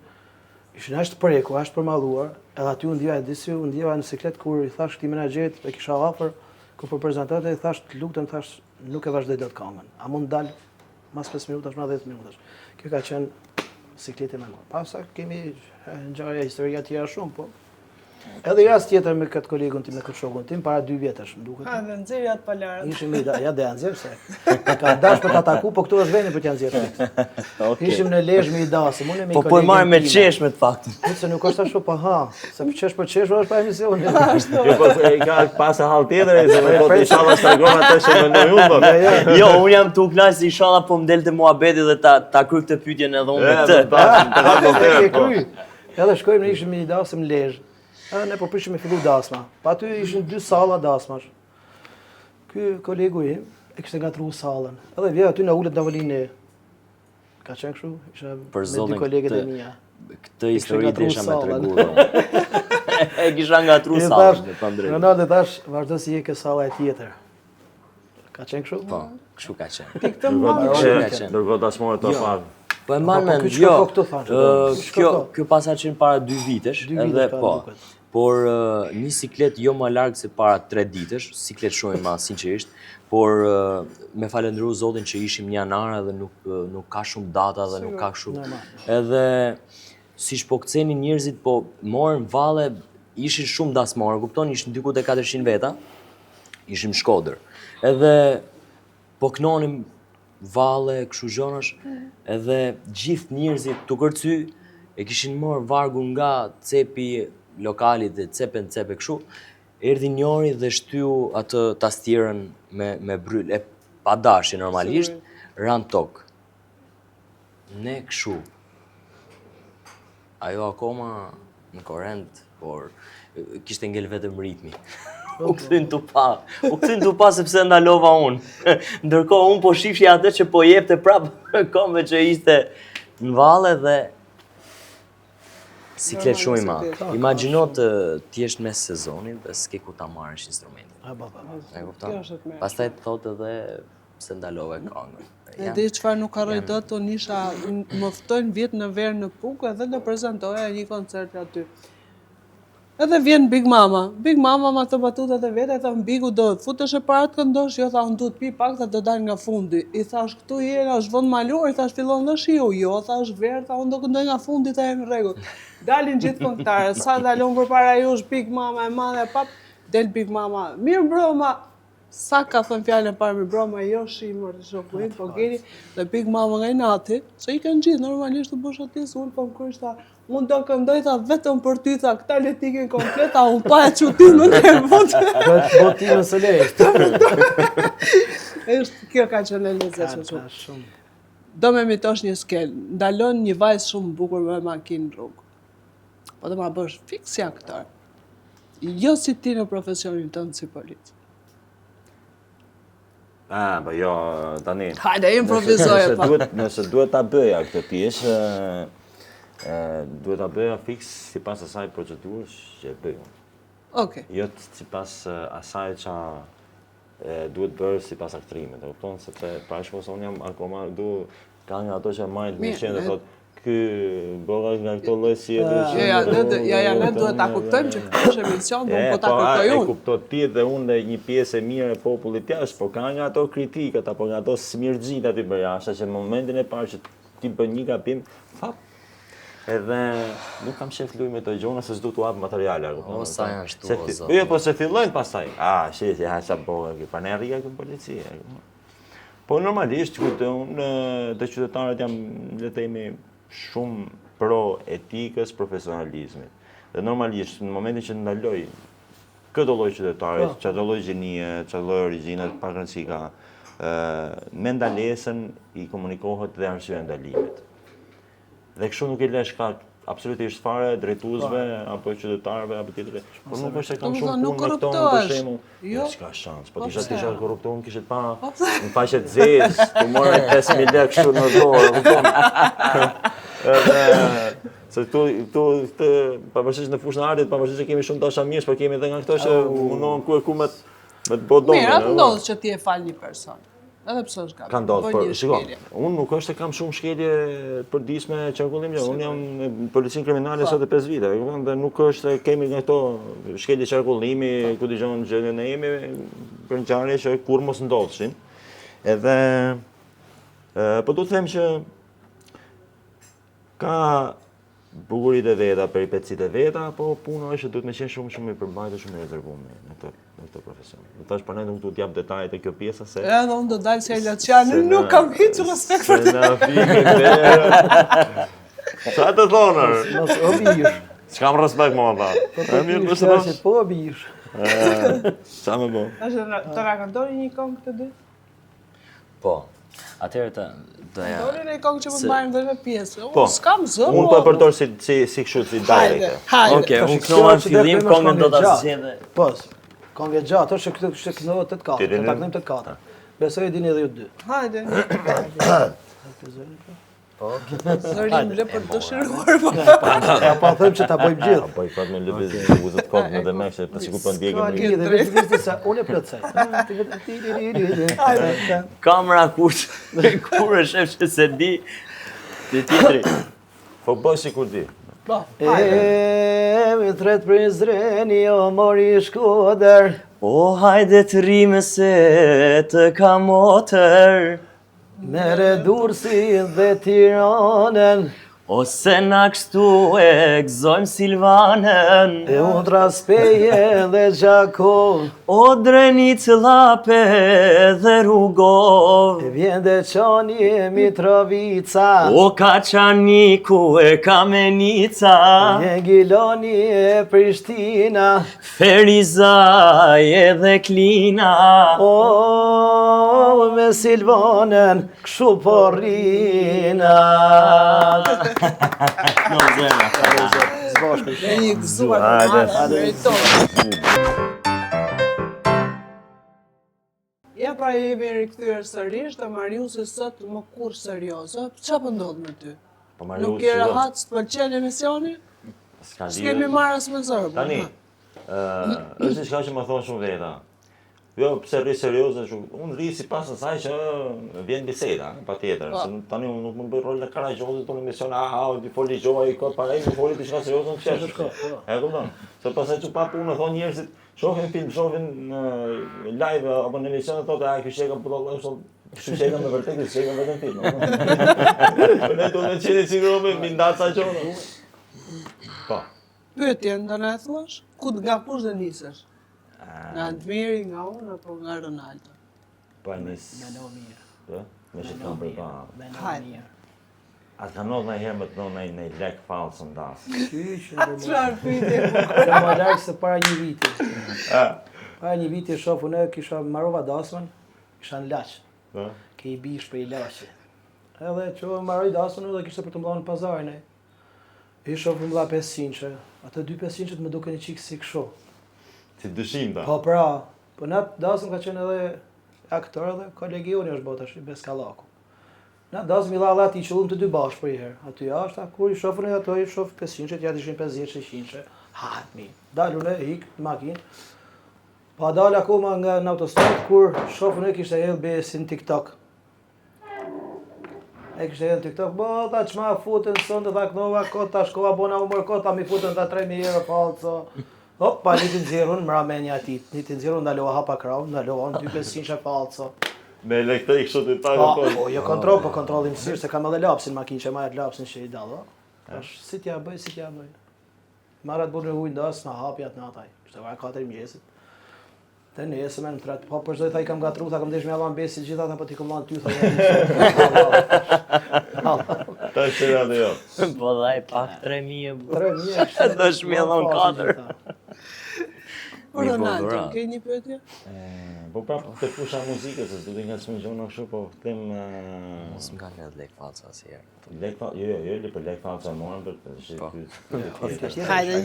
ashtë preku, ashtë përmalluar, edhe aty unë ndjeva në siklet kur i thash këti menaxherit, e kisha afër, ku për prezantate i thash të lutem, thash nuk e vazhdoj dot këngën. A mund dalë mas 5 minutash, mas 10 minutash. Kjo ka qenë sikleti me mua. Pasa kemi ngjarje historia tjera shumë, po. Edhe rast tjetër me këtë kolegun tim, me këtë shokun tim, para 2 vjetësh, më duket. Ha, dhe nxirja të palarët. Ishim ja dhe janë nxjerë, se ka dash për të ataku, po këtu është veni për t'janë nxjerë. Ishim në Lezhë me i dasim, unë me i kolegin tim. Po marrë me qesh me të faktin. Se nuk është ashtu, pa ha, se për qesh është pa emisioni. Jo, po ka pasë hall tjetër, se me po të inshallah s'tregon atë që mendoj unë. Jo, unë jam tu knaq se inshallah po më delte muhabeti dhe ta kryj këtë pyetjen edhe unë me këtë. Edhe shkojmë ne ishim me i dasim në Lezhë. Edhe ne po prishim me fillu dasma. Pa aty ishin 2 salla dasmash. Ky kolegu im e kishte gatruar sallën. Edhe vjen aty na ulet davolinë. Ka qenë kështu? Isha Për me 2 kolegët e mia. Këtë histori desha me treguar. E kisha ngatruar sallën, pa drejtë. Ronaldo thash, vazhdo si je ke salla e tjetër. Ka qenë kështu? Po, kështu ka qenë. Këtë më Dërgo dashmorët të parë. Po e marrë mend, ky çka po këtu thash. Kjo pasa qenë para 2 vitesh, edhe po. Por një siklet jo më larg se para 3 ditësh, siklet shumë i madh sinqerisht, por me falendëru Zotin që ishim një janar dhe nuk ka shumë data dhe nuk ka shumë. Edhe siç po kthenin njerëzit, po morën valle, ishin shumë dasmorë, kupton, ishin diku te 400 veta. Ishim Shkodër. Edhe po knonim valle, kështu gjonash, edhe gjithë njerëzit të kërcy e kishin marrë vargu nga cepi lokalit dhe cepe kështu, erdhi njëri dhe shtyu atë tastierën me bryl, e pa dashje normalisht, ran tokë. Ne kështu. Ajo akoma në korrent, por kishte ngel vetëm ritmi. U kthyn tu pa sepse ndalova unë. Ndërkohë unë po shifsha atë që po jepte prapë këmbë që ishte në valle dhe siklet shumë i madh. Imagjino të jesh mes sezonit dhe s'ke ku ta marrësh instrumentin. E kupton? Pastaj thotë edhe se ndalove këngën. E di çfarë nuk harroj dot, unë isha më ftojnë vjet në verë në Pukë edhe do prezantoja një koncert aty. Edhe vjen Big Mama. Big Mama ma të batutat e vete, thon Bigu do futesh e para të këndosh, jo tha unë duhet pi pak sa do dal nga fundi. I thash këtu jera, është vend malor, i thash fillon dhe shiu, jo thash verë, tha unë do këndoj nga fundi ta në rregull. Dalin gjithë këngëtarët, sa dalon përpara jush Big Mama e madhe pap, del Big Mama. Mirë broma. Sa ka thënë fjalën parë mirë broma, jo shimur të shokuin, po geni dhe Big Mama nga i nati, se i kanë gjithë normalisht të bosh aty, unë po më kryshta, unë do këndoj tha vetëm për ty, tha këta letikin kompleta, unë pa e qutimën e vëtë. Botimën së lejtë. Kjo ka qenë e lezetshme shumë. Do me mitosh një skel, ndalon një vajzë shumë bukur me makinë në rrugë. Po do ma bësh fiks si aktor. Jo si ti në profesionin tënd si polic. Po jo, tani. Hajde, improvizoje pa. Nëse duhet ta bëja këtë pjesë, duhet ta bëja fiks sipas asaj procedurës që e bëj unë. Okej. Jo sipas asaj që duhet bërë sipas aktrimit, e kupton, sepse pra shkos unë jam akoma ka nga ato që marrin të qenë dhe thotë ky golla nga këto lloj sjelljesh. Ne duhet ta kuptojmë që kjo është emision, po ta kërkoj E unë. kuptoj ti dhe unë një pjesë e mirë e popullit jashtë, po ka nga ato kritikat apo nga ato smirxhit aty për jashtë, që në momentin e parë që ti bën një gabim, edhe nuk kam shef luj me të gjona se s'du t'u hap materiale. O, sa janë shtu, o zot. Jo, po se fillojnë pastaj. Shesi, sa bëhe, pa ne rria këtë policia. Po normalisht, unë të qytetarët jam, le të themi, shumë pro etikës, profesionalizmit. Dhe normalisht, në momentin që ndaloj këtë lloj qytetarit, çdo lloj gjenie, çdo lloj origjine, pa rëndësi ka, me ndalesën i komunikohet dhe arsyeja e ndalimit. Dhe kështu nuk i lesh ka absolutisht fare drejtuesve apo qytetarëve apo tjetër. Po nuk është se kam shumë punë me këto për shembull. Jo, s'ka shans. Po tisha korruptuar, kishit pa në faqe të zezë, tu morë 5000 lekë kështu në dorë, kupton? Se këtu pavarësisht në fushën e artit, pavarësisht se kemi shumë dashamirësh, por kemi edhe nga këto që mundohen ku me të bodonë. Mirë, atë ndodh që ti e fal një person. Edhe pse është gabim. Ka ndodhur, por shiko, unë nuk është se kam shumë shkelje për disme qarkullim, unë jam në policinë kriminale sot e 5 vite, dhe nuk është se kemi nga këto shkelje qarkullimi, ku dëgjon që ne jemi për ngjarje që kur mos ndodhshin. Edhe po du të them që ka bukurit e veta, peripecit e veta, po puna është që duhet me qenë shumë i përbajtë, shumë i rezervuar në këtë profesion. Dhe tash për ne nuk duhet t'jap detajet e kjo pjesa se... Edhe unë do dalë si Elaciani, nuk kam hiç respekt për Se na fikë vera. Sa të thonë? Mos obish. S'kam respekt më ata. Po mirë për së po obish. Sa më bo? Të na kantoni një këngë të dy? Po. Atëherë të doja. Doni një këngë që mund marrim dhe me pjesë. Po. Unë s'kam zë. Unë po e përdor si kështu, si direct. Hajde. Okej, unë kënohem fillim këngën do ta zgjedhë. Po. Këngë gjatë, është këtë kështë kënohet 8-4, të taknim 8-4. Besoj e dini edhe ju dy. Hajde. Zërim lë për të dëshiruar. Ja pa them që ta bëjmë gjithë. Po i fat me lëviz uzet kokë në dhe meshë, të sikur po ndjekëm Ka një. lidhje, vetë se unë e plotësoj. Kamera kush kur e shef që se di ti tjetri. Po bëj sikur di. E me tret prizreni o mori Shkodër. O hajde të rime se të ka motër. Mere Durrësin dhe Tiranën. Ose na kështu e gëzojmë Silvanën. E undra speje dhe Gjako. O drenit lape dhe rrugov. E vjen dhe qani e Mitrovica. O Kaçaniku e Kamenica. Një Gilani e Prishtina. Ferizaj edhe Klina. O me Silvanën kshu po rrina. No zena. Me një gëzuar të marrë, meriton. Ja pra jemi rikthyer sërish dhe Mariusi sot më kur serioze. Ç'a po ndodh me ty? Po Nuk je rahat, të pëlqen emisioni? S'kemi marrë as me zor. Tani, është diçka që më thonë shumë veta. Jo, pse rri serioze, unë rri si pas asaj që vjen biseda, patjetër. Se tani unë nuk mund bëj rol në Karagjollës tonë emision, ti foli gjova i kot para ai, foli diçka serioze në qesh. E kupton? Se pastaj çu pa punë thon njerëzit, shohin film, shohin live apo në emision thotë ai kishte ka punë kështu që me vërtet se ka vetëm film. Po ne tonë çeni sigurisht me ndaca gjona. Po. Pyetje ndonë e thuash? Nga kush do nisesh? Nga Antmiri, nga unë, apo nga Ronaldo? Pa nis. Meno mirë. Po, me shikon për pa. Meno mirë. A ka ndodhur ndonjëherë më të ndonjë në lek fallë ndas? Çfarë pyetje? Jam më larg se para një viti. Para një viti shofu ne kisha marrova dasmën, kisha në laç. Po. Ke i bish për i laçi. Edhe që marroj dasmën edhe kishte për të mbllon në pazarin e. I shofu më dha 500 që. Ato 2-500 më duken një çik si kështu. Si dyshim ta. Po pra, po na dasëm ka qenë edhe aktor edhe kolegioni është bota tash Beskallaku. Na dasëm i dha Allah ti qëllum të dy bashkë për herë. Aty jashtë kur i shofën ato i shof 500, ja dishin 50-100. Ha, mi. Dalun e ik në makinë. Pa dal akoma nga në autostop kur shofën e kishte hedhë besin TikTok. E kishte edhe në TikTok, ta çma futën sonte tha knova kot tash kova bona umër kot ta mi futën ta 3000 euro falso. Hop, pa nitin zerun, mramenja atit. Nitin zerun ndalova hapa krau, ndalova 2500 shak falso. Me lektë i kështu të pagë Po, jo kontroll, po kontrolli mësirë se kam edhe lapsin makinë që marrë lapsin që i dall, Tash si t'ja bëj. Marrat burrë ujë ndas, na hapi atë nataj. Kishte ora 4 mëngjesit. Te nesër më në tret, po përsëri tha I kam gatru, tha kam desh me Allah mbesi gjithë ata po ti kollon ty tha. Ta shëra dhe jo. Po dhaj pak 3000. 3000 Do shmjellon 4. Por Ronaldo, ke një pyetje? Po prapë të pusha muzikës, se duhet nga çmë gjona kështu, po them Mos më kanë lek falca asherë. lek fa, jo, për lek falca morën për të Hajde.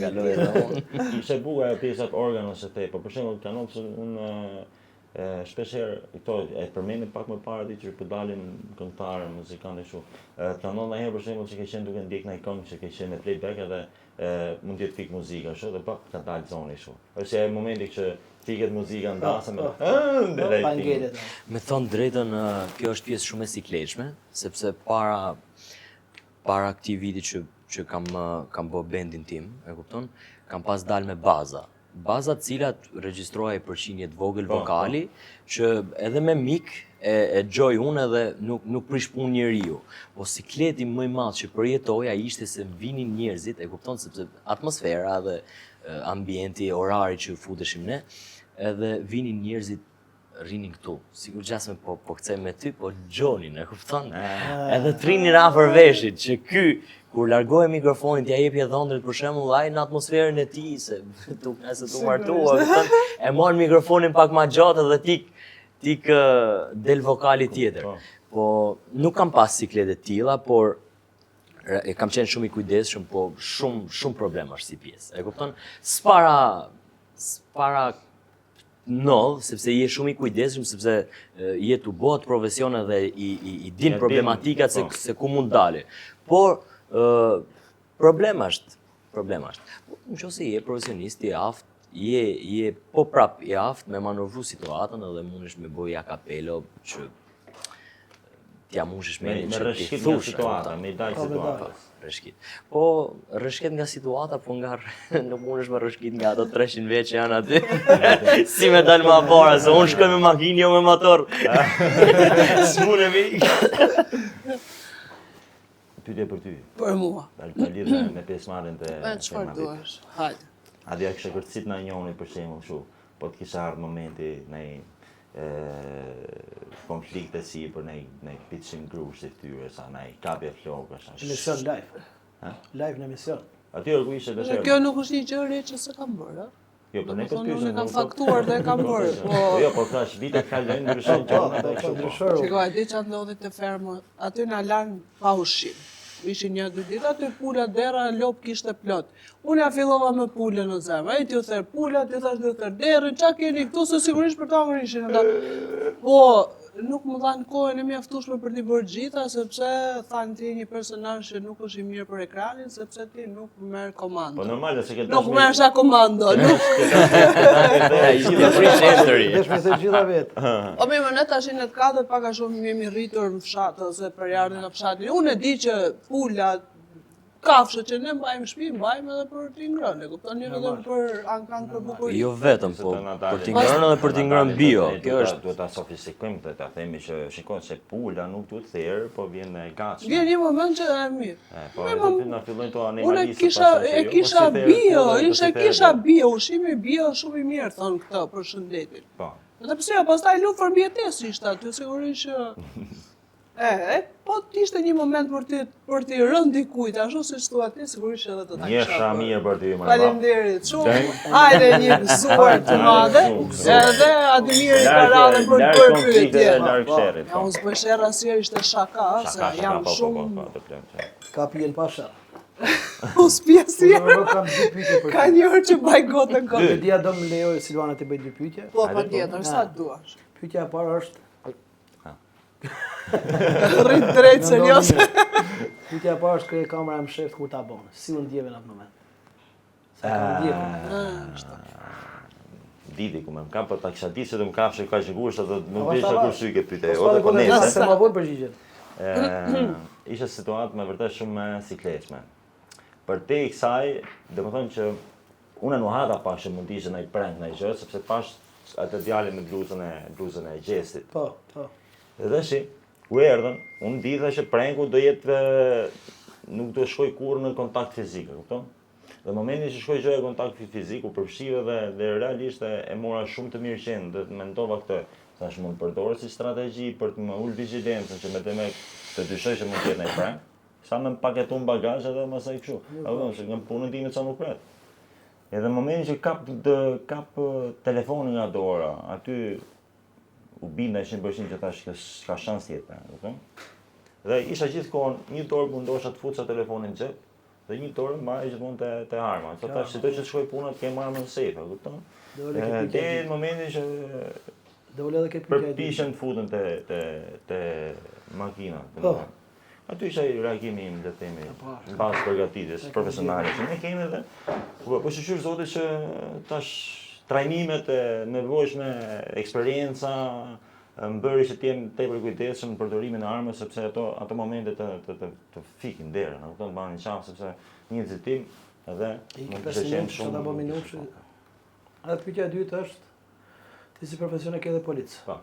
Ishte bukur ajo pjesa e organit se the, po për shembull kanon se unë shpesh herë këto e përmendëm pak më parë ditë që po dalin këngëtarë, muzikantë kështu. Planon ndonjëherë për shembull që ke qenë duke ndjek ndaj këngë që ke qenë në playback edhe mund të jetë fik muzika kështu dhe pak ka dalë zoni kështu. Është ai momenti që fiket muzika ndasëm. Me thonë drejtën, kjo është pjesë shumë e sikletshme, sepse para këtij viti që kam bë bendin tim, e kupton? Kam pas dalë me baza. Baza të cilat regjistrohej përqindje të vogël vokali, që edhe me mik e gjoj unë edhe nuk prish punë njeriu. Po sikleti më i madh që përjetoja ishte se vinin njerëzit, e kupton, sepse atmosfera dhe ambienti, orari që futeshim ne, edhe vinin njerëzit rinin këtu, sikur gjasme po kthej me ty, po gjonin, e kupton? Edhe trinin afër veshit, që ky kur largohej mikrofonin t'ja jepi dhëndrit për shembull ai në atmosferën e tij se nëse tu martua, kupton? E morën mikrofonin pak më gjatë dhe tik del vokali tjetër. Po nuk kam pas siklete të tilla, por e kam qenë shumë I kujdesshëm, po shumë problemash si pjesë. E kupton? S'para sepse je shumë I kujdesshëm, sepse je tu bëhet profesion edhe I din problematikat se ku mund dali. Por problema është. Nëse je profesionist, je aft, je po prap I aft me manovru situatën edhe mundesh me bëj a cappello që t'ja mushesh me rreshkit nga situata, me dal situatës. Rreshkit. Po rreshket nga situata, po nga nuk mundesh me rreshkit nga ato 300 vjeç që janë aty. Si me dal më para, se unë shkoj me makinë jo me motor. S'mundemi. Pyetje për ty. Për mua. Ka lidhje me pjesëmarrjen të Çfarë duash? Hajde. A dia kisha kërcit në njëri për shembull kështu, po të kisha ardhur momenti në konflikte si për në pitching grush të fytyre, sa në kapje flokësh. Emision live. Live në emision. Aty ku ishte të Kjo nuk është një gjë re që s'e kam bërë, Jo, po ne po Unë e kam faktuar dhe e kam bërë, po... Jo, po thash, vitet kalojnë ndryshon gjëra. Shiko, e di çfarë ndodhi te ferma, aty na lanë pa ushqim. Ishin 1-2 ditë, aty pula dera, lop kishte plot. Unë ja fillova me pulën në zemër. Ai t'ju therr pula, ti thash t'ju therr derën, çka keni këtu se sigurisht për ta ishin ata. Po, nuk më dhanë kohën e mjaftueshme për t'i bërë gjitha, sepse thanë ti një personazh që nuk është I mirë për ekranin, sepse ti nuk merr komando. Po normal se ke Nuk merr sa komando, nuk. Desh me se gjitha vetë. O mirë, ne tash në të katërt pak a shumë jemi rritur në fshat ose për ardhin në fshatin. Unë e di që pula, kafshët që ne mbajmë shtëpi, mbajmë edhe për t'i ngrënë, e kuptoni edhe për ankan për bukurie. Jo vetëm, po për t'i ngrënë edhe për t'i ngrënë bio. Kjo është duhet ta sofistikojmë këtë, ta themi që shikoj se pula nuk duhet therr, po vjen e gatshme. Vjen një moment që e mirë. Po na fillojnë to Unë animalisë. kisha bio, kisha bio, ushqimi bio shumë I mirë thon këto për shëndetin. Po. Edhe pse pastaj luftë për mbijetesë ishte aty, sigurisht që po t'ishte një moment për t'i rënë dikujt, ashtu siç thua ti, sigurisht edhe të ta kisha. Një mirë për ty, më. Faleminderit shumë. Hajde një mësuar të madhe. Edhe Admiri ka radhën për të bërë pyetje. Ja unë s'bëj sherr asnjëherë, ishte shaka, se jam shumë Ka pijen pasha. uspjesi. Kam 2 pyetje për Ka një orë që baj gotën ty. kot. Dia do më lejoj Silvana të bëj 2 pyetje. Po, patjetër, sa duash. Pyetja e parë është Rrit drejt serioz. Pyetja e parë është kërë kamera më shef kur ta bën. Si u ndjeve në atë moment? Sa ka ndjekur? Didi ku më kam po ta kisha ditë se do më kafshë kaq e ngushtë, do më bëj sa kur syke pyetje. Po Po ne nesër. se më vonë përgjigjen. ishte situatë me vërtet shumë sikletshme. Për te i kësaj, dhe më thonë që unë nuk hata pak që mund t'ishte në i prank në i gjë, sepse pash atë djalin me bluzën e gjestit. Po. Dhe dhe u erdhën, unë ditha që pranku do jetë, nuk do shkoj kur në kontakt fizik, kupton? Dhe momentin që shkoj gjë e kontakt fizik, u përfshive dhe realisht e mora shumë të mirë qenë, dhe mendova këtë, thash mund përdorë si strategji për të më ullë vigilencën, që me të dyshoj që mund t'jetë në i prank, sa me paketu në bagazh edhe masaj kështu. Që nga punën time ca nuk pret. Edhe në momentin që kap telefonin nga dora, aty u binda 100% që tash ka shans tjetër, kupton? Dhe isha gjithkohon një dorë mundosha të futsa telefonin në xhep, dhe një dorë marrë gjithmonë te arma. Sa tash çdo që të shkoj punën të kem armën safe, kupton? Deri në momentin që dole edhe këtë përpiqen të futen te makina. Aty isha i reagimi im, le të themi, pas përgatitjes profesionale që ne kemi dhe po shqyr zoti që tash trajnimet e nevojshme, eksperienca, më bëri që t'jem tepër kujdesshëm në përdorimin e armës, sepse ato momente të fikin derën, kupton, banin qafë, sepse një nxitim edhe mund të qenë shumë. Atë pyetja e dytë është, ti si profesion e ke dhe policë. Po.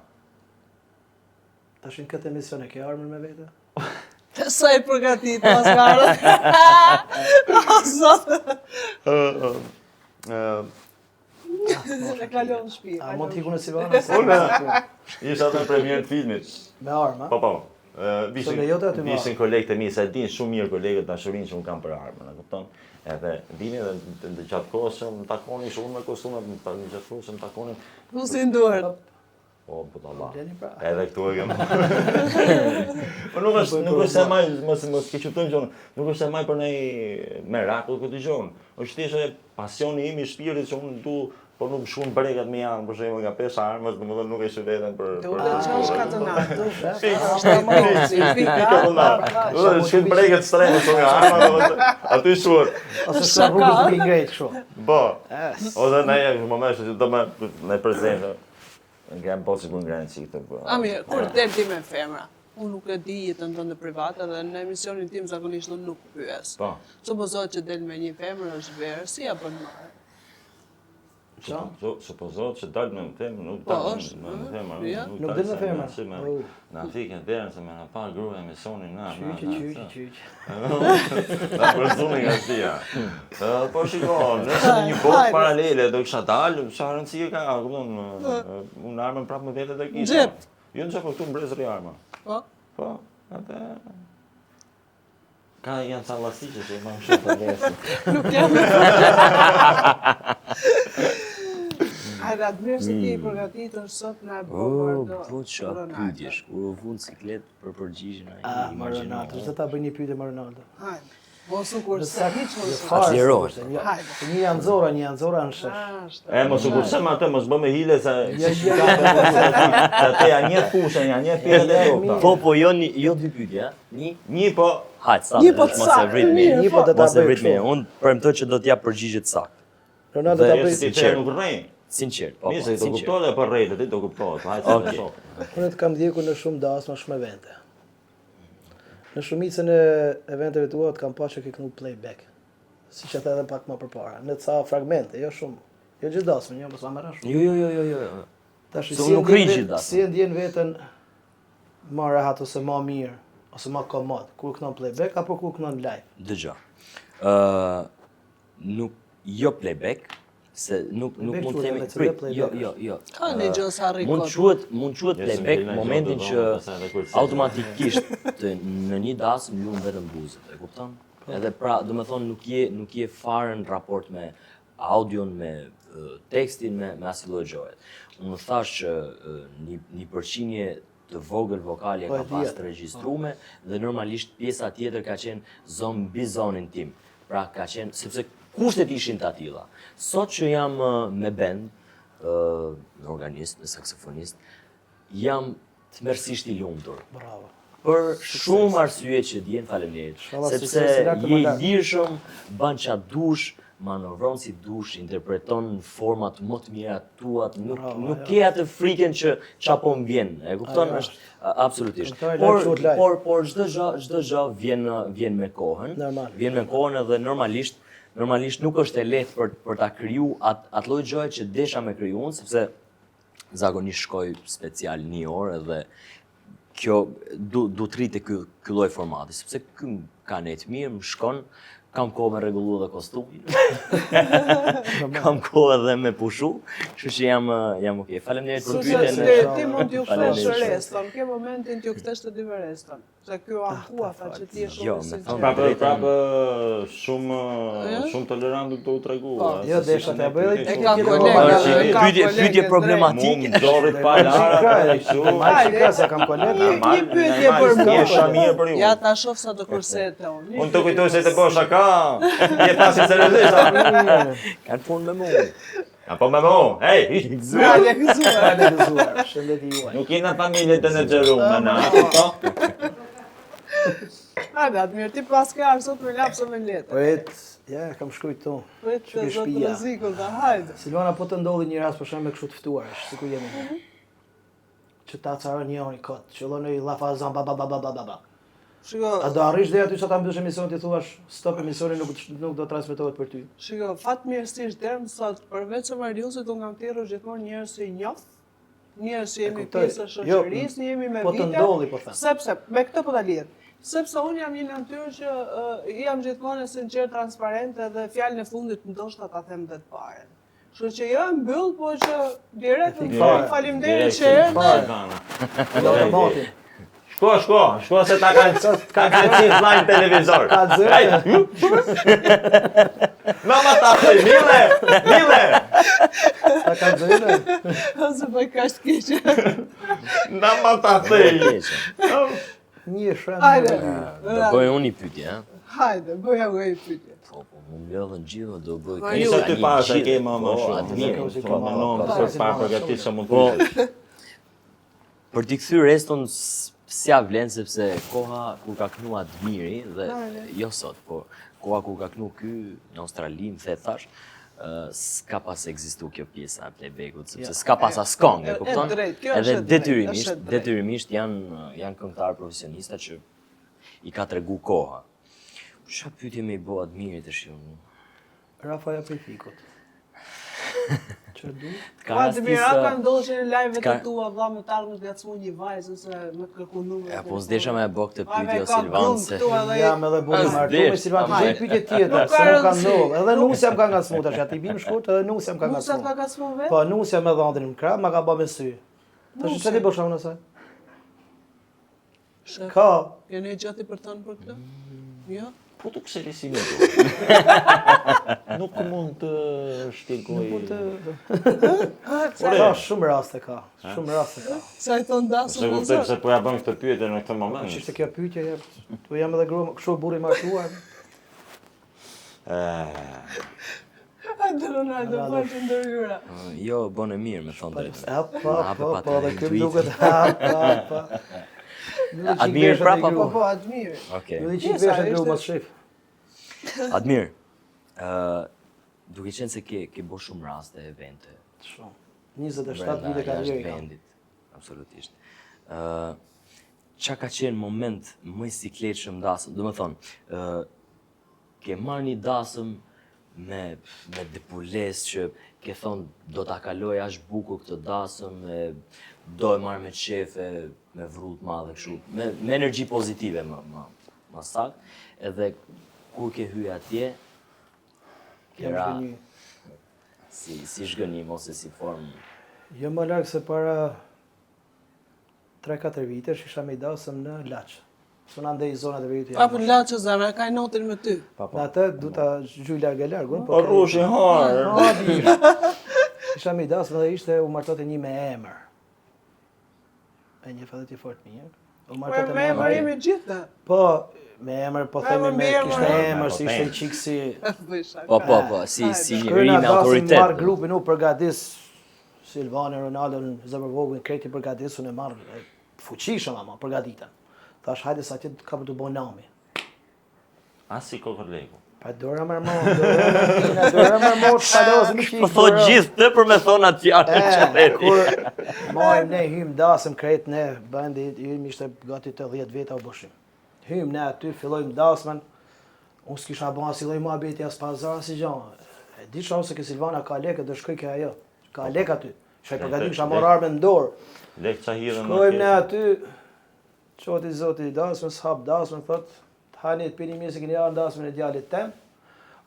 Tash në këtë emision e ke armën me vete? Sa i përgatit, Oscar. E kalon në shtëpi. A mund t'iku në Silvana? Isha në premier të filmit. Me armë, Po. Vishin kolegët e mi, se din shumë mirë kolegët dashurinë që unë kam për armën, e kupton? Edhe dini dhe gjatë kohës që më takoni shumë me kostume, gjatë kohës që më takoni. Ku si nduhet? Po, për të Allah. Edhe këtu e kemë. Po nuk është se maj, mos ke qëtëm gjonë, nuk është se maj për nej merakull këtë gjonë. është thjesht pasioni im i shpirtit që unë du, po nuk shkon brekat me janë, për shembull nga pesha armës, domethënë nuk e shoh veten për. Do të çosh katonat, do. Do të shkon brekat strehë nga arma, domethënë aty shuhet. Ose sa rrugës me ngrejt kështu. Po. Ose na në moment që do më prezente. Nga po sikur ngrejnë si këtë. Mirë, kur del ti me femra? Unë nuk e di jetën tënde private dhe në emisionin tim zakonisht unë nuk pyes. Po. Supozohet që del me një femër është verë, si ja bën marrë? Supozohet që dal me femër, nuk dal me femër. Nuk del me femër. Na fikën derën se më na pa gruaja me sonin na. Qyq. Na përzuni nga shtia. Po shikon, nëse në një botë paralele do kisha dalë, çfarë rëndësie ka, kupton, unë armën prapë me vete të kisha. Jo në qëpo këtu mbrezëri arma. Po, atë... Ka janë ca lastikë që i ma më shumë të lesë. Nuk jam. Hajde, atë mirë se ti i përgatitur sot në Po qa pyetjesh, kur u vun ciklet për përgjigjen ai Ronaldo, se ta bëj një pyetje me Ronaldo. Hajde. Mos u kurse. Atlirohet. Një janë zora në shesh. Mos u kurse me atë, mos bëme hile se... Atë janë një fushën, janë një pjesë dhe dokta. Po, jo dy pyetje, Një po... Hajt, sa Një po mos e vrit mirë. Një po do ta Mos e bëj vrit mirë. kështu. Unë premtoj që do t'ja përgjigje të saktë. Ronaldo ta Dhe bëj si ti nuk rrej. Sinqert, po. Mirë se do kuptohet dhe për rejtë, ti do kuptohet. Hajde se shok. Unë të kam ndjekur në shumë dasma, shumë evente. Në shumicën e eventeve tua të kam pasur që ke kënu playback. Siç e the edhe pak më përpara. Në ca fragmente, jo shumë. Jo gjithë dasmën, jo, mos ma merresh. Jo. Tash Se unë nuk rrin gjithë dasmën. Si e ndjen veten më rehat ose më mirë ose më komod kur kënon playback apo kur kënon live? Dëgjoj. Jo playback, se nuk mund të themi prit. Jo. Ka një gjë sa Mund quhet playback momentin që automatikisht në një dasmë lum vetëm buzët, e kupton? Edhe pra, do të thonë nuk je fare në raport me audion, me tekstin, me asnjë lloj gjoje. Unë thash që një përqindje të vogël vokale ka pas të regjistrume dhe normalisht pjesa tjetër ka qenë mbi zonin tim. Pra ka qenë, sepse kushtet ishin të atilla. Sot që jam me band, me organist, me saksofonist, jam tmerrsisht i lumtur. Bravo. Për shumë arsye që dihen, faleminderit. Sepse je i lirshëm, bën çfarë dush, manovron si dush, interpreton në format më të mira tuat, nuk ke atë frikën që çapo më vjen. E kupton? Është absolutisht. Por çdo gjë vjen me kohën. Vjen me kohën edhe normalisht nuk është e lehtë për ta kriju atë lloj gjëje që desha me kriju unë, sepse zakonisht shkoj special 1 orë edhe kjo du të rritë ky lloj formati, sepse ky ka net mirë, më shkon, kam kohë me rregullu edhe kostumin. Kam kohë edhe me pushu, kështu që jam okay. Faleminderit për pyetjen. Ti mund t'ju kthesh reston, ke momentin t'ju kthesh të dyve reston. Se kjo ankua tha që ti je shumë prapë shumë tolerant do u tregu. Jo, desha ta bëj. E ka kolega, pyetje problematike. Mund dorrit pa lara, Ai se kam kolega. Një pyetje për mua. Mirë për ju. Ja ta shoh sa do kurset unë. Unë të kujtoj se të bësh shaka. Je pasi seriozisht. Kanë punë me mua. Apo me mo, hej, Zërë, Gëzuar, shëndeti juaj. nuk jena familje të në gjërume, na, kupto? Hajde, Admir, ti pas ke arë sot me lapsë me letër. Ja, kam shkruajt këtu. Prit të Shkruaj zotë shtëpia. rrezikun, ta hajde. Silvana, po të ndodhi një rast për shemb me kështu të ftuarësh, sikur jemi. Që ta carën njëri kot, qëllon i llafazan ba. Shiko, A do arrish deri aty sa ta mbysh emisionin ti thuash stop emisioni nuk do transmetohet për ty. shiko, fatmirësisht deri më sot, përveç se Mariusit, unë kam thirrur gjithmonë njerëz që i njoh, njerëz që jemi kuptoj. pjesë e shoqërisë, jemi me po të vite. ndolli, po them. Sepse me këtë po ta lidh. Sepse unë jam një natyrë që jam gjithmonë e sinqert, transparente dhe fjalën e fundit ndoshta ta them vetë parën. Kështu që jo e mbyll, po që direkt më thon faleminderit që erdhe. Do të motin. Shko se ta kanë qenë live televizor. Ka zëre. Mama ta thëj, mile! Ta ka zëre. Ose po kaq keq. Mama ta thëj. Një shënd. Hajde. Do bëj unë një pyetje, ha? Hajde, bëja një pyetje. Po, më mbledhën gjithë, do bëj. Nisë ty pas, e ke më shumë. Admir. Po, më nëmë, për pa përgatit që mund Po, të për t'i kthyr reston s'ja vlen sepse koha kur ka knu Admiri dhe jo sot, po koha kur ka knu ky në Australi, më the thash, s'ka pas ekzistu kjo pjesa e playbackut, sepse s'ka pas as këngë, e kupton? drejt, kjo Edhe është e drejt, është e drejt. detyrimisht janë këngëtarë profesionista që i ka tregu koha. Çfarë pyetje më i bë Admirit tash unë? Rafaja prej fikut. Çfarë du? Admir, a ka ndodhur në live të tua vlla me tallë të gacmu një vajzë ose me të kërku numrin? Ja, po s'desha me bë këtë pyetje o Silvan se Jam edhe buni martuar me Silvan, gjej pyetje tjetër, se nuk kam ndodhur. Edhe nusja më ka ngacmuar tash, aty bim shkurt, edhe nusja më ka Nusja ka ngacmuar. gacmu vetë? Po, nusja me dhëndrin në krah, ma ka bë me sy. Tash çfarë bësh unë asaj? Ka. Keni gjati për të thënë për këtë? Jo? Po të këseli si një nuk mund të shtikoj. Ka shumë raste ka. Shumë raste ka. Sa i thon dasëm Se në kuptoj zot. se po ja bëm këtë pyetje në këtë moment. Ishte kjo pyetje, po jam edhe grua, kështu burri martuar. Hajde Ronaldo, po të ndërhyra. jo, bën e mirë me thonë drejtë. Po, dhe kjo duket hapa. Admir prapa po. Po, Admir. Okej. Ju çik vesh e mos shef. Admir, duke qenë se ke bërë shumë raste evente. Shumë. 27 brenda vite ka jashtë vjerë. vendit, absolutisht. Qa ka qenë moment më i sikletshëm dasëm? Do më thonë, ke marrë një dasëm me depules që ke thonë do ta kaloj ashtë buku këtë dasëm, do e marrë me qefe, me vrut madhe kështu, me energji pozitive më saktë, edhe kur ke hyj atje, kera si shgënim ose si formë. Jo më larg se para 3-4 vitesh isha me dasëm në Laç. Suna ndej zonat e veriut. Apo laçë zemra, ka notin me ty. Në atë du ta zhyj larg unë, Po rrushi harë. Isha me dasëm dhe ishte u martote një me emër. E një fadet i fort mirë. U Po martote me emër jemi gjithë. Po, me emër, po themi me kishte emër, si ishte qik si... Po, si njëri me autoritet. Marrë grupin u përgadis, Silvani, Ronaldo, Zemërvogin, kreti përgadis, unë e marrë fuqishëm përgaditën. Thash, hajde sa ti ka për të bo nami. As si kokërleku. Pa dora më mor, dora më mor, palozëm që Po thot gjithë të për me thonë atë fjalën që theri. kur marrim ne hym dasëm krejt ne bandi im ishte gati të 10 veta u boshim. Hym ne aty fillojmë dasmën. Unë s'kisha bën asnjë lloj muhabeti as pazar si gjë. E di shumë se ke Silvana ka lekë do shkoj ke ajo. Ka lekë aty. Shaj përgatim kisha marrë armën në dorë. Lek ça hidhen në Shkojmë ne aty. Çoti zoti dasmën, s'hap dasmën thot, "Hani të pini mirë se keni ardhur dasmën e djalit tem."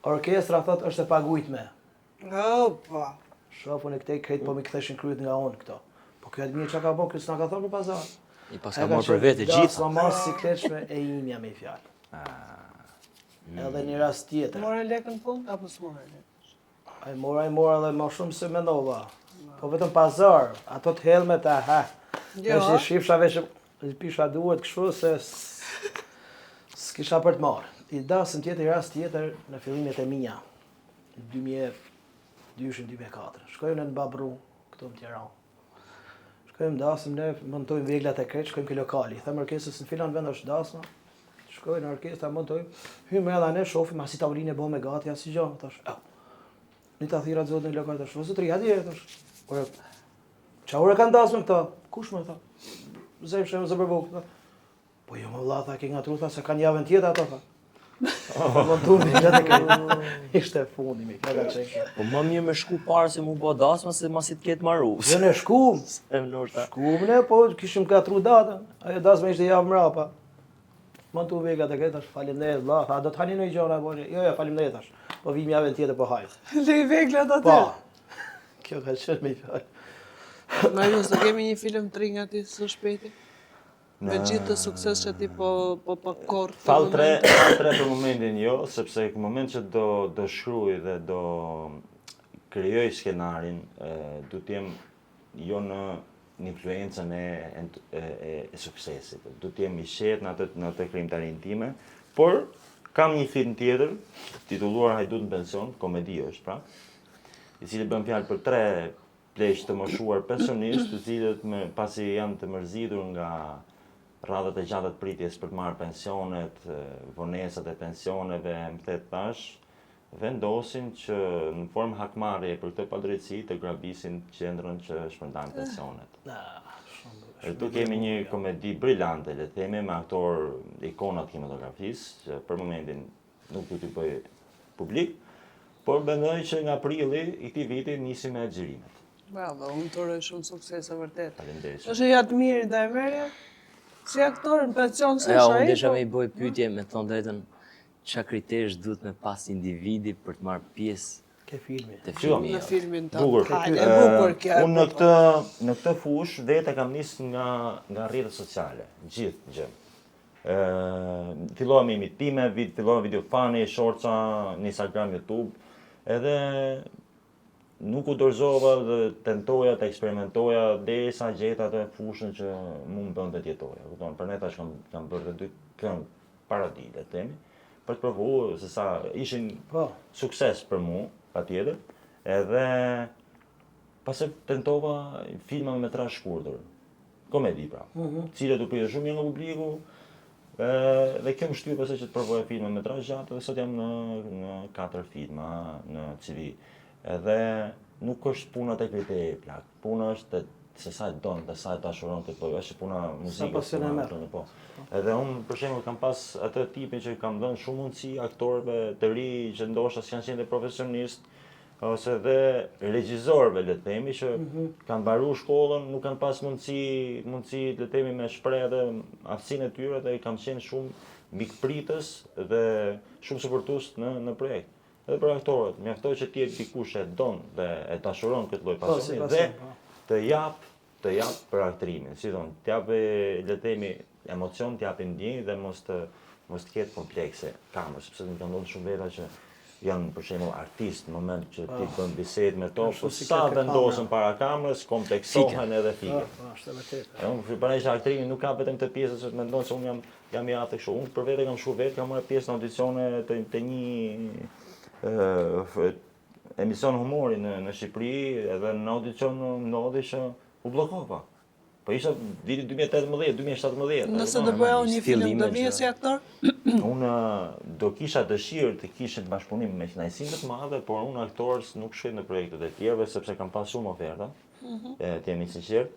Orkestra thot është e paguajtme. Opa. Shofun e këtej krejt po mi ktheshin kryet nga unë këto. Po kjo atë mirë çka ka bën, kjo s'na ka thënë për pazar. I pas ka marrë për vete gjitha. Sa mos sikletshme e imja me fjalë. Edhe një rast tjetër. More lekën fund apo s'more? Ai mora edhe më shumë se mendova. Po vetëm pazar, ato të helmet aha. Jo. Është shifsha veç pisha duhet kështu se s'kisha për të marrë. I dasëm tjetër rast tjetër në fillimet e mia. 2002-2004. Shkojmë në Babru këtu në Tiranë. Shkojmë dasëm ne montojmë veglat e krejt, shkojmë ke lokali. Them orkestrës në filan vend është dasma. Shkojnë në orkestra montojmë. Hymë edhe ne shohim asi tavolinë e bën me gati as si gjë, thash. Në ta thirrat zotin në lokal tash. Zotri, hadi tash. Ora. Çfarë kanë dasmën këta? Kush më tha? Zem shem zëbërbuk. Po jo më valla tha ke ngatruar tha se kanë javën tjetër ato tha. Montuar veglat e krejt. Ishte fundi me këta çeka. Po më mirë me shku parë se mu bë dasma se masi të ketë marru. Jo ne shkum. E lorta. Shkum ne po kishim katru datën. Ajo dasma ishte javë mrapa. Montu veglat e krejt tash faleminderit valla. Tha do të hani ndonjë gjë na boni. Jo, faleminderit tash. Po vim javën tjetër po hajt. Le veglat aty. Po. Kjo ka qenë me fjalë. Marius, do kemi një film të ri nga ti së shpejti? Me gjithë të sukses që ti po korë. Fall 3 për momentin jo, sepse në moment që do shkruaj dhe do krijoj skenarin, du t'jem jo në influencën e suksesit. Du t'jem i shetë në atë krijimtarinë time, por kam një film tjetër, titulluar Hajdut në pension, komedi është pra, i cili bën fjalë për 3 pleqë të moshuar pensionistë, të cilët pasi janë të mërzitur nga radhët e gjata të pritjes për të marrë pensionet, vonesat e pensioneve, më thet tash, vendosin që në formë hakmarrje për këtë padrejtësi të grabisin qendrën që shpërndan pensionet. Këtu kemi një komedi brillante, le të themi, me aktor ikona të kinematografisë, që për momentin nuk do t'i bëj publik, por mendoj që nga prilli i këtij viti nisim me xhirimet. Bravo, unë të uroj shumë suksese vërtet. Faleminderit. Është ja të mirë ndaj merja? Si aktor në pension se Ja, është unë ai? desha me i bëj pyetje me thonë drejtën çka kriterësh duhet me pas individi për të marrë pjesë Ke filmi. te Shiko, filmi. Në jo. filmin të Bukur. hajde, e bukur kjo. Unë në këtë fushë vete kam nisë nga rrjetet sociale, gjithë gjë. Fillova me imitime, fillova video fani, shorca në Instagram, YouTube, edhe nuk u dorëzova dhe tentoja të eksperimentoja derisa gjeta atë fushën që mu më bënte të jetoja. Kupton, për ne tash kam bërë 2 këngë paradi, le të themi, për të provuar se sa ishin Po. sukses për mu, patjetër, edhe pastaj tentova filma me metrazh shkurtër, komedi pra, cilët u pritet shumë mirë nga publiku, dhe kjo më shtyr pastaj që të provoja filma me metrazh gjatë, dhe sot jam në 4 filma në CV. Edhe nuk është puna te kriteri plak, puna është se sa e don, dhe sa e dashuron këtë bëj, është puna muzikës. pasion e merr. Po. Edhe unë për shembull kam pas atë tipin që kam dhënë shumë mundësi aktorëve të ri që ndoshta s'janë qenë profesionistë ose dhe regjizorëve le të themi që kanë mbaruar shkollën, nuk kanë pas mundësi le të themi me shpreh atë aftësinë e tyre dhe kam qenë shumë mikpritës dhe shumë suportues në projekt. Edhe për aktorët, mjafton që ti dikush e don dhe e dashuron këtë lloj pasioni dhe të jap për aktrimin, si thon, t'japi le të themi emocion, t'japi ndjenjë dhe mos të ketë komplekse kamër, sepse më kanë dhënë shumë veta që janë për shembull artistë në moment që ti bën bisedë me to, po sa vendosen para kamerës, kompleksohen edhe fikën. Po, është e vërtetë. Unë para që aktrimi nuk ka vetëm këtë pjesë që mendon se unë jam i aftë kështu. Unë për vete kam shumë vetë, kam marrë pjesë në audicione të një emision humori në Shqipëri, edhe në audicion në ndodhi që u bllokova. Po isha viti 2018, 2017. Nëse do bëja një film, fillime do vije që- si aktor? Unë do kisha dëshirë të kishte bashkëpunim me kënaqësinë të madhe, por unë aktorës nuk shkoj në projektet e tjerëve sepse kam pas shumë oferta. Të jemi sinqert,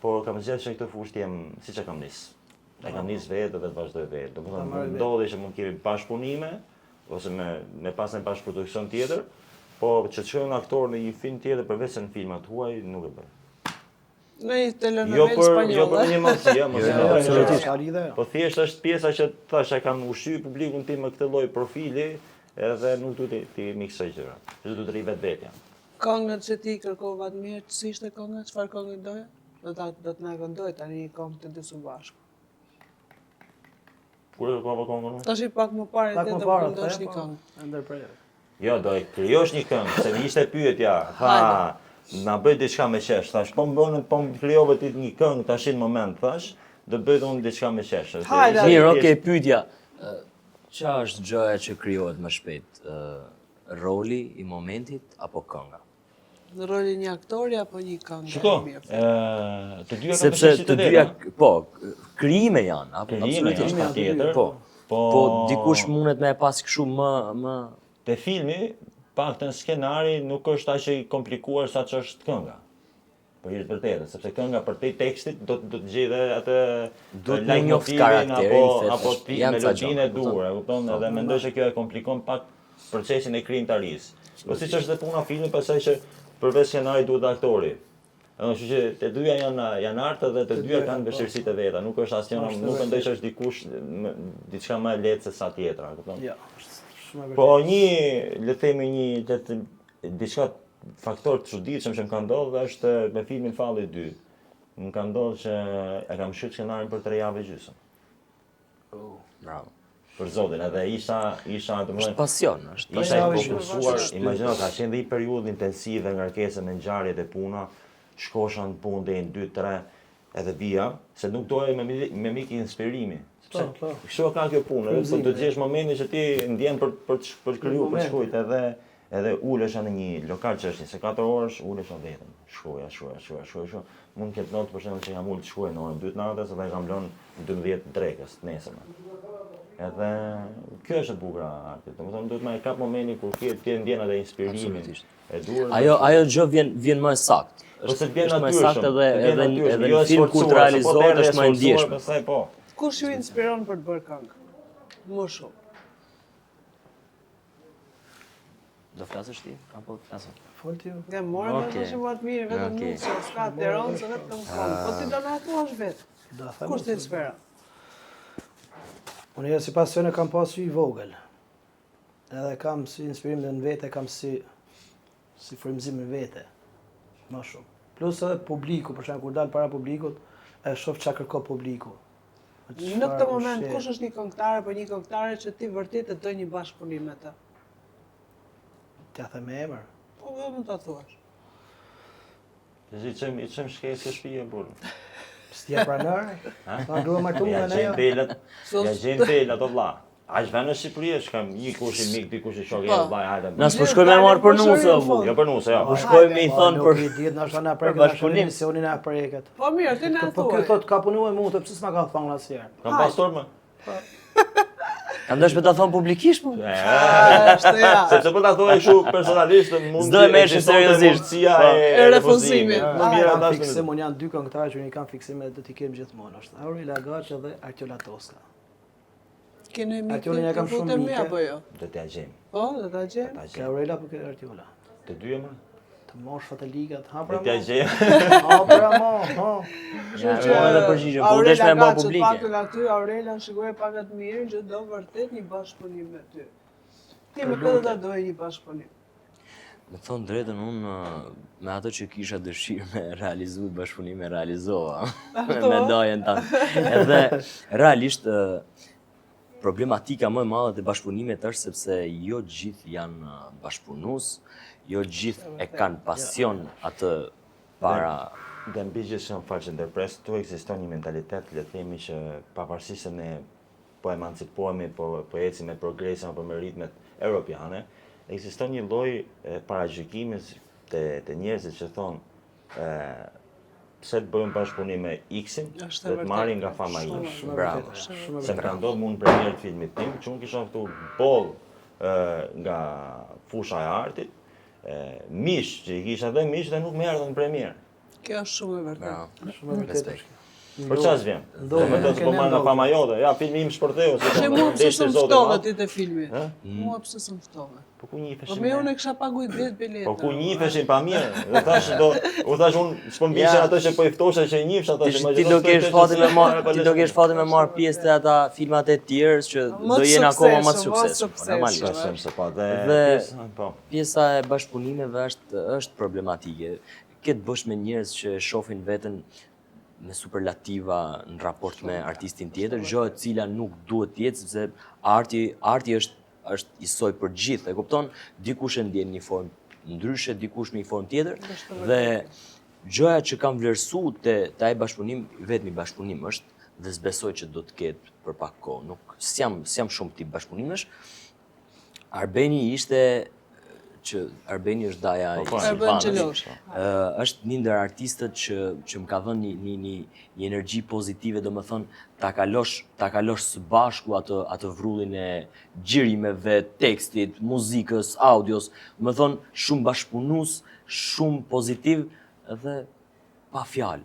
por kam zgjedhur që këtë fushë të jem siç e kam nis. E kam nis vetë dhe të vazhdoj vetë. Domethënë ndodhi që mund kemi bashkëpunime ose me pas një bashkëproduksion tjetër, por që të shkoj në aktor në një film tjetër përveç se në filmat huaj nuk e bëj. Në një Jo telenovel për spanjolle. një mundësi, mos e bëj. Absolutisht, ka lidhje. Po thjesht është pjesa që thash e kam ushqyer publikun tim me këtë lloj profili, edhe nuk duhet të miksoj gjëra. Që duhet të rri vetvetja. Këngët që ti kërkova të mirë, si ishte kënga, çfarë këngë doje? Do të na këndoj tani një këngë të dy së bashku. Kur e kërkova këngën unë? Tash i pak më parë Pak ti më do parë, këndosh një po, këngë. ndërprej. Jo, do e krijosh një këngë, se më ishte pyetja. Ha, na bëj diçka me qesh. Thash, po më krijove ti një këngë tash në moment, thash, do bëj unë diçka me qesh. Hajde. Mirë, okay, pyetja. Qa është gjëja që krijohet më shpejt? Roli i momentit apo kënga? Në rolin një aktori apo një këngë? Shiko, mirë. të dyja kanë Sepse përshtatje të dyja, po, krijime janë, Krijime absolutisht. janë, patjetër. Po. Po Dikush mundet me e pas kështu më te filmi, paktën skenari nuk është aq i komplikuar sa që është kënga. Po i vërtetë, sepse kënga për te tekstit do të gjejë atë Duhet me njoft karakterin, apo thjesht, ti janë ca melodinë e gjëra, duhur, e kupton? Edhe mendoj se kjo e komplikon pak procesin e krijimtarisë. Po siç është dhe puna e filmit, pastaj që përveç skenarit duhet aktori. Kështu që të dyja janë artë dhe të dyja kanë vështirësitë e veta, nuk është asnjë, nuk mendoj se është dikush diçka më e lehtë se sa tjetra, e kupton? Ja, është shumë e vërtetë. Po le të themi diçka faktor të çuditshëm që më ka ndodhur është me filmin Falli 2. Më ka ndodhur që e kam shkruar skenarin për 3 javë gjysmë. bravo. Për zotin, edhe isha Është domethënë pasion, është isha i pasion. fokusuar, imagjino ka qenë dhe një periudhë intensive ngarkese me ngjarjet e puna, shkosha në punë deri në 2-3 edhe vija, se nuk doja me mik inspirimi. Sepse Po. kështu ka kjo punë, edhe po të gjesh momentin që ti ndjen për të krijuar, për të shkruajt edhe ulesha në një lokal që është 24 orësh, ulesha vetëm. Shkruaj. Mund të ketë notë për shembull që jam ulë të shkruaj në orën 2 të natës edhe kam lënë 12 drekës të nesërme. Edhe kjo është e bukur e artit. Domethënë duhet më kap momentin kur ti ndjen edhe inspirimin. E duhur. Ajo gjë vjen më saktë. Po se të vjen Është më natyrshëm. saktë edhe natyrshëm, në film kur të realizohet është më e ndjeshme. Pastaj po. Kush ju inspiron për të bërë këngë? Më shumë. Do flasësh ti apo flasë? Fol ti. Nga morë me Okej. të shumë të mirë, vetëm Okej. nuk se s'ka Tiranë, se vetëm këngë. Po ti do na thuash vetë. Do them. Kush të inspiron? Unë si pasion e kam pasur i vogël. Edhe kam si inspirim dhe në vete, kam si frymëzim në vete. Më shumë. Plus edhe publiku, për shembull kur dal para publikut, e shoh çka kërko publiku. Në këtë moment, kush është një këngëtar apo një këngëtare që ti vërtet të doj një bashkëpunim me të? T'ja them me emër. Po vetëm ta thuash. I çem shkesë shtëpi e burr. S'tja pranër? Ma duhet martu me Ja ne. gjen delat. Ja gjen delat o vlla. Aq vjen në Shqipëri, shkam një kush i mik, dikush i shok, ja vllai, hajde. Nas po shkojmë me marr për nusë apo? Jo për nuse, jo. Po shkojmë me i thon Nuk për i diet, nashta na preket, bashkëpunim. emisionin na preket. Po mirë, ti na Po ky thuaj. thot ka punuar mua, të pse s'ma ka thonë asnjëherë. Kam pastor më. Kam dashur ta thon publikisht po. Është ja. Sepse po ta thoj kështu personalisht mund S'do e merresh seriozisht. mundësia Po. e refuzimit. Më mirë Kam ata fiksim, unë janë dy këngëtarë që unë i kam fiksim dhe do t'i kem gjithmonë. Është Aurela Gaçi dhe Artiola Toska. Keni mi Aty unë ja kam shumë me mike. apo jo? do t'ja gjejmë. Po, do ta gjem. Ke Aurela apo ke Artiola? Të dyja më. Të moshfat e ligat, ha Do pra t'ja mo. gjejmë. Ha pra mo, ha. Ja, edhe përgjigjem, po desh me bë publike. Paktën aty Aurela shikoi pak të mirë që do vërtet një bashkëpunim me ty. Ti me këtë ta doje një bashkëpunim. Me thonë drejtën, unë me ato që kisha dëshirë me realizu bashkëpunim e realizova me dojen tanë. Edhe realisht problematika më e madhe të bashkëpunimit është sepse jo gjithë janë bashkëpunus, jo gjithë e kanë pasion atë para. Dhe mbi gjithë që më falë që ndërpres, tu ekziston një mentalitet, le të themi që pavarësisht se ne po emancipohemi, po ecim me progresin apo me ritmet europiane, ekziston një lloj paragjykimi të njerëzit që thonë pse të bëjmë bashkëpunim me X-in, Është e dhe të vërtetë. marrin nga fama ime. Bravo. Se më ka ndodhur mua në premier të filmit tim, që unë kisha ftuar boll nga fusha e artit, mish, që i kisha dhe mish dhe nuk më erdhën në premier. Kjo është shumë e vërtetë. Bravo. Shumë e vërtetë është. Për çfarë s'vjen? Ndodhet, Me të nuk e s'po marr nga ndodhet. fama jote. Ja, filmi im shpërtheu. Që mua pse s'm ftove ti te filmi? Mua pse s'm ftove? Po ku Po njifeshim? me unë e kisha paguajt 10 bileta. Po ku njifeshim pa mirë. Dhe thash u thash unë s'po mbishin ato që po i ftosha që i njifsh ata që Ti do kesh fatin me marr, ti do kesh fatin me marr pjesë te ata filmat e tjerë që Më do të jenë akoma më të suksesshëm, më të suksesshëm. suksesshëm. Normalisht. Shpresojmë se po. Dhe- Dhe po. Pjesa e bashkëpunimeve është problematike. Ke të bësh me njerëz që shohin veten me superlativa në raport me artistin tjetër, gjë e cila nuk duhet të jetë sepse arti është i soj për gjithë, e kupton? Dikush e ndjen në një formë ndryshe, dikush në një formë tjetër dhe gjëja që kam vlerësuar te ai bashkëpunim, vetëm i bashkëpunim është dhe s'besoj që do të ketë për pak kohë. Nuk s'jam shumë tip bashkëpunimesh. Arbeni është daja i Po, Arben Silvanës. Xhelosh. Është një ndër artistët që më ka dhënë një energji pozitive, domethënë ta kalosh së bashku atë vrullin e xhirimeve, tekstit, muzikës, audios, domethënë shumë bashkëpunues, shumë pozitiv dhe pa fjalë.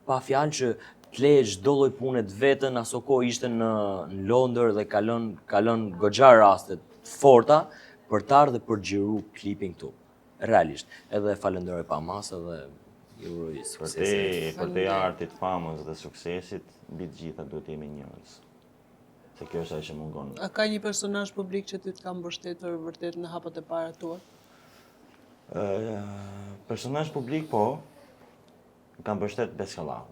Pa fjalë që t'leje çdo lloj pune të vetën, aso kohë ishte në Londër dhe kalon goxha raste të forta për të ardhur dhe për xhiru klipin këtu. Realisht, edhe falenderoj pa masë dhe ju uroj sukses. Për te artit, famës dhe suksesit, mbi të gjitha duhet jemi njerëz. Se kjo është ajo që mungon. A ka një personazh publik që ti të ka mbështetur vërtet në hapat e para tua? Personazh publik po, kam mbështet Beskallaku.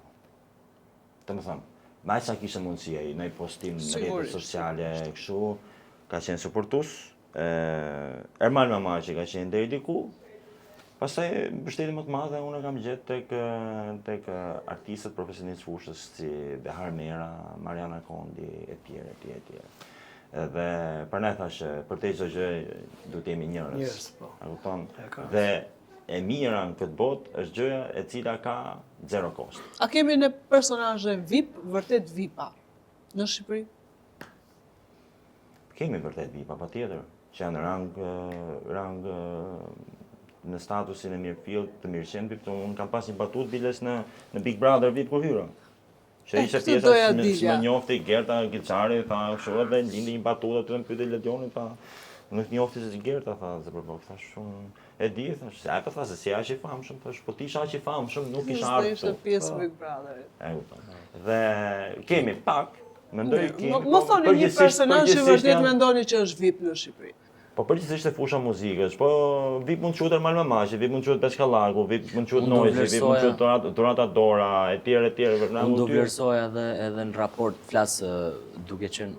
Të më thëmë, me aq sa kishe mundësi ai, në postim në rrjetet Sigurisht. sociale, kështu, ka qenë suportus. Ermal Mama që ka qenë deri diku. Pastaj mbështetje më të madhe unë e kam gjetë tek artistët profesionistë fushës si Behar Mera, Mariana Kondi, etj. Dhe prandaj thashë, për te çdo gjë duhet jemi njerëz. Njerëz, po. A kupton? E ka. Dhe e mira në këtë botë është gjëja e cila ka zero cost. A kemi në personazhe VIP, vërtet VIP-a në Shqipëri? Kemi vërtet vipa patjetër, që janë rang në statusin e mirëfill të mirëqen VIP. Unë kam pas një batut biles në Big Brother VIP kur hyra. Që ishte këtë pjesa doja që dilja. më njofti Gerta Giçari, tha kështu dhe lindi një batutë aty në pyetje Ledionit, tha nuk njofti se Gerta, tha se për bëk, thash shumë e di, thash, se ajo tha se si aq i famshëm, thash, po ti isha aq i famshëm, nuk isha Ishte ardhur ishte këtu. pjesë Big Brotherit. E kupton. Dhe kemi pak, mendoj kemi. Më thoni një personazh që vërtet janë- mendoni që është VIP në Shqipëri. Po përgjithsisht e fusha muzikës, po VIP mund të quhet Ermal Mamashi, VIP mund të quhet Beskallaku, VIP mund të quhet Unë do Noizi, VIP mund të vlerësoja- quhet Dorata Dora, etj. Unë do vlerësoja edhe në raport flas duke qenë